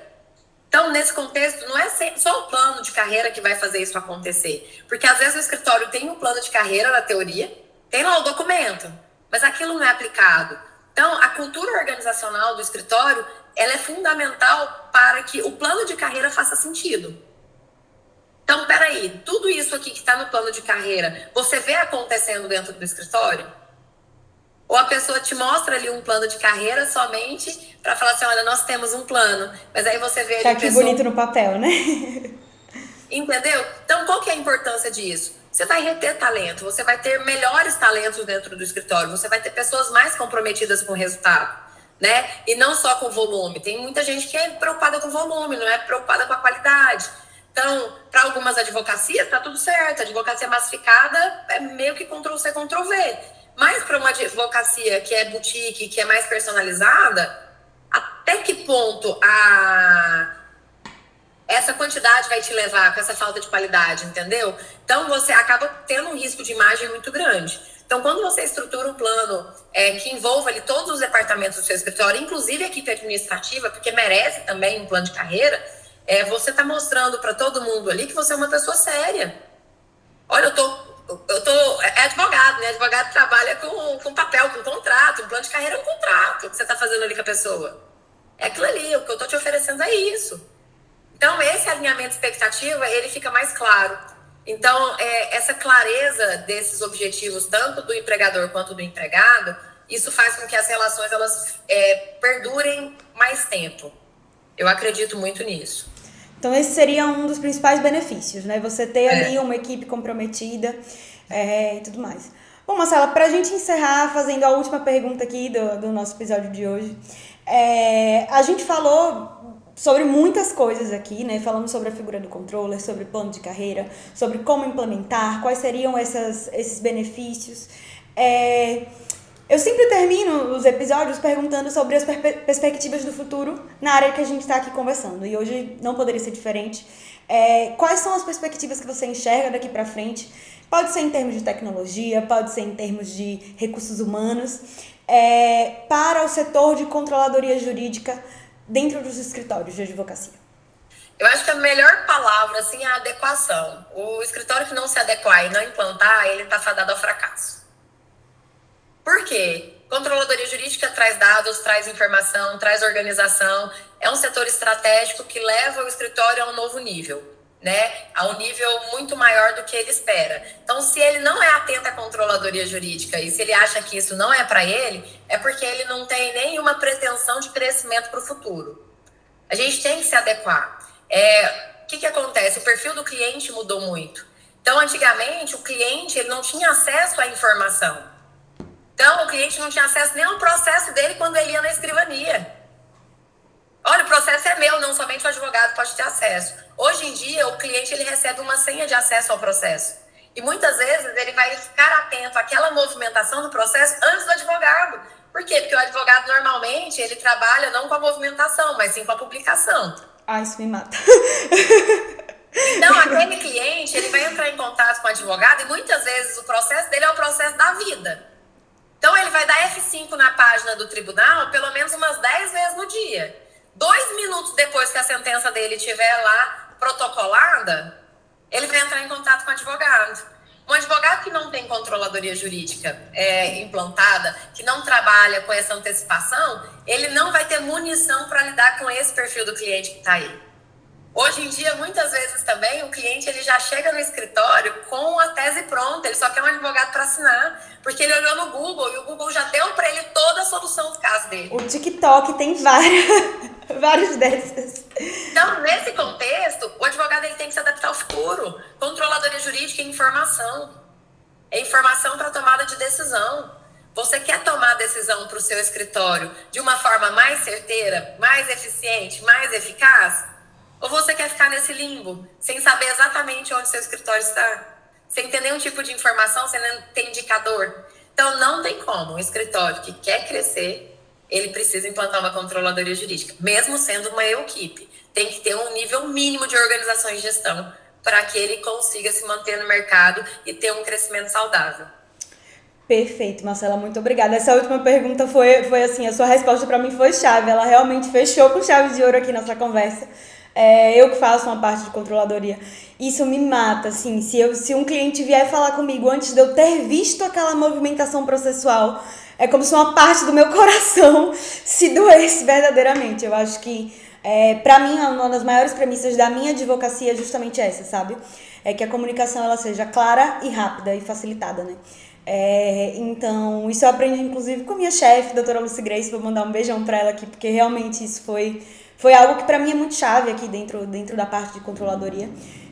Então, nesse contexto, não é só o plano de carreira que vai fazer isso acontecer, porque às vezes o escritório tem um plano de carreira na teoria, tem lá o documento, mas aquilo não é aplicado. Então, a cultura organizacional do escritório, ela é fundamental para que o plano de carreira faça sentido. Então, peraí, tudo isso aqui que está no plano de carreira, você vê acontecendo dentro do escritório? Ou a pessoa te mostra ali um plano de carreira somente para falar assim, olha, nós temos um plano. Mas aí você vê ali
Tá aqui bonito no papel, né?
Entendeu? Então, qual que é a importância disso? Você vai reter talento, você vai ter melhores talentos dentro do escritório, você vai ter pessoas mais comprometidas com o resultado, né? E não só com o volume. Tem muita gente que é preocupada com o volume, não é preocupada com a qualidade. Então, para algumas advocacias, tá tudo certo. A advocacia massificada é meio que Ctrl-C, Ctrl-V. Mas para uma advocacia que é boutique, que é mais personalizada, até que ponto essa quantidade vai te levar com essa falta de qualidade, entendeu? Então, você acaba tendo um risco de imagem muito grande. Então, quando você estrutura um plano que envolva ali todos os departamentos do seu escritório, inclusive a equipe administrativa, porque merece também um plano de carreira, você está mostrando para todo mundo ali que você é uma pessoa séria. Olha, é advogado, né? Advogado trabalha com papel, com contrato. Um plano de carreira é um contrato que você está fazendo ali com a pessoa. É aquilo ali, o que eu estou te oferecendo é isso. Então, esse alinhamento de expectativa, ele fica mais claro. Então, essa clareza desses objetivos, tanto do empregador quanto do empregado, isso faz com que as relações elas perdurem mais tempo. Eu acredito muito nisso.
Então, esse seria um dos principais benefícios, né? Você ter ali uma equipe comprometida e tudo mais. Bom, Marcela, para a gente encerrar, fazendo a última pergunta aqui do nosso episódio de hoje, a gente falou sobre muitas coisas aqui, né? Falamos sobre a figura do controller, sobre plano de carreira, sobre como implementar, quais seriam esses benefícios. Eu sempre termino os episódios perguntando sobre as perspectivas do futuro na área que a gente está aqui conversando. E hoje não poderia ser diferente. Quais são as perspectivas que você enxerga daqui para frente? Pode ser em termos de tecnologia, pode ser em termos de recursos humanos, para o setor de controladoria jurídica dentro dos escritórios de advocacia.
Eu acho que a melhor palavra assim, é a adequação. O escritório que não se adequar e não implantar, ele está fadado ao fracasso. Por quê? Controladoria jurídica traz dados, traz informação, traz organização. É um setor estratégico que leva o escritório a um novo nível, né? A um nível muito maior do que ele espera. Então, se ele não é atento à controladoria jurídica e se ele acha que isso não é para ele, é porque ele não tem nenhuma pretensão de crescimento para o futuro. A gente tem que se adequar. O que acontece? O perfil do cliente mudou muito. Então, antigamente, o cliente ele não tinha acesso à informação. Então, o cliente não tinha acesso nem ao processo dele quando ele ia na escrivania. Olha, o processo é meu, não somente o advogado pode ter acesso. Hoje em dia, o cliente ele recebe uma senha de acesso ao processo. E muitas vezes ele vai ficar atento àquela movimentação do processo antes do advogado. Por quê? Porque o advogado normalmente ele trabalha não com a movimentação, mas sim com a publicação.
Ah, isso me mata.
Então, aquele cliente ele vai entrar em contato com o advogado e muitas vezes o processo dele é o processo da vida. Então, ele vai dar F5 na página do tribunal pelo menos umas 10 vezes no dia. 2 minutos depois que a sentença dele estiver lá protocolada, ele vai entrar em contato com o advogado. Um advogado que não tem controladoria jurídica implantada, que não trabalha com essa antecipação, ele não vai ter munição para lidar com esse perfil do cliente que está aí. Hoje em dia, muitas vezes também, o cliente ele já chega no escritório com a tese pronta, ele só quer um advogado para assinar, porque ele olhou no Google e o Google já deu para ele toda a solução do caso dele.
O TikTok tem vários desses.
Então, nesse contexto, o advogado ele tem que se adaptar ao futuro. Controladoria jurídica é informação. É informação para tomada de decisão. Você quer tomar decisão para o seu escritório de uma forma mais certeira, mais eficiente, mais eficaz? Ou você quer ficar nesse limbo, sem saber exatamente onde seu escritório está? Sem ter nenhum tipo de informação, sem ter indicador? Então, não tem como. Um escritório que quer crescer, ele precisa implantar uma controladoria jurídica, mesmo sendo uma equipe. Tem que ter um nível mínimo de organização e gestão para que ele consiga se manter no mercado e ter um crescimento saudável.
Perfeito, Marcela, muito obrigada. Essa última pergunta foi assim, a sua resposta para mim foi chave. Ela realmente fechou com chave de ouro aqui nessa conversa. Eu que faço uma parte de controladoria. Isso me mata, assim, se um cliente vier falar comigo antes de eu ter visto aquela movimentação processual, é como se uma parte do meu coração se doesse verdadeiramente. Eu acho que, pra mim, uma das maiores premissas da minha advocacia é justamente essa, sabe? é que a comunicação ela seja clara e rápida e facilitada, né? Então, isso eu aprendi inclusive com a minha chefe, doutora Lucy Grace, vou mandar um beijão pra ela aqui, porque realmente isso foi algo que pra mim é muito chave aqui dentro da parte de controladoria.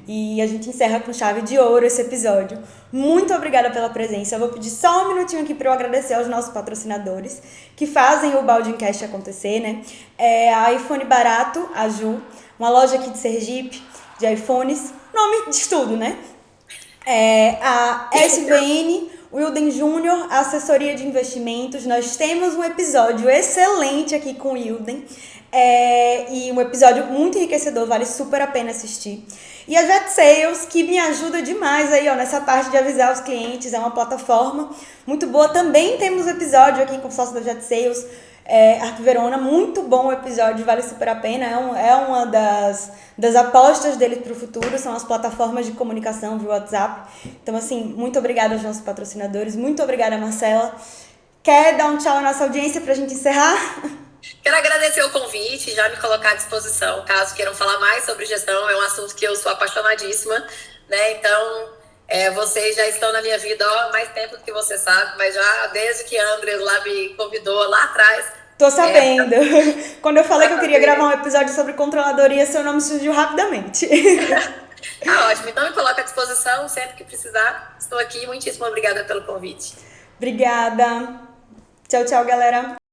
E a gente encerra com chave de ouro esse episódio. Muito obrigada pela presença. Eu vou pedir só um minutinho aqui para eu agradecer aos nossos patrocinadores que fazem o Baldingcast acontecer, né? A iPhone Barato, a Ju, uma loja aqui de Sergipe, de iPhones, nome de estudo, né? A SVN, Wilden Júnior, assessoria de investimentos. Nós temos um episódio excelente aqui com o Wilden. E um episódio muito enriquecedor, vale super a pena assistir. E a Jet Sales, que me ajuda demais aí, ó, nessa parte de avisar os clientes, é uma plataforma muito boa. Também temos um episódio aqui com o sócio da Jet Sales, Arthur Verona, muito bom o episódio, vale super a pena. É uma das apostas dele para o futuro, são as plataformas de comunicação via WhatsApp. Então, assim, muito obrigada aos nossos patrocinadores, muito obrigada, Marcela. Quer dar um tchau à nossa audiência para a gente encerrar?
Quero agradecer o convite, já me colocar à disposição, caso queiram falar mais sobre gestão, é um assunto que eu sou apaixonadíssima, né? Então, vocês já estão na minha vida há mais tempo do que você sabe, mas já desde que a André lá me convidou lá atrás.
Tô sabendo. Quando eu falei que eu queria gravar um episódio sobre controladoria, seu nome surgiu rapidamente.
Ah, ótimo. Então me coloca à disposição sempre que precisar. Estou aqui. Muitíssimo obrigada pelo convite.
Obrigada. Tchau, tchau, galera.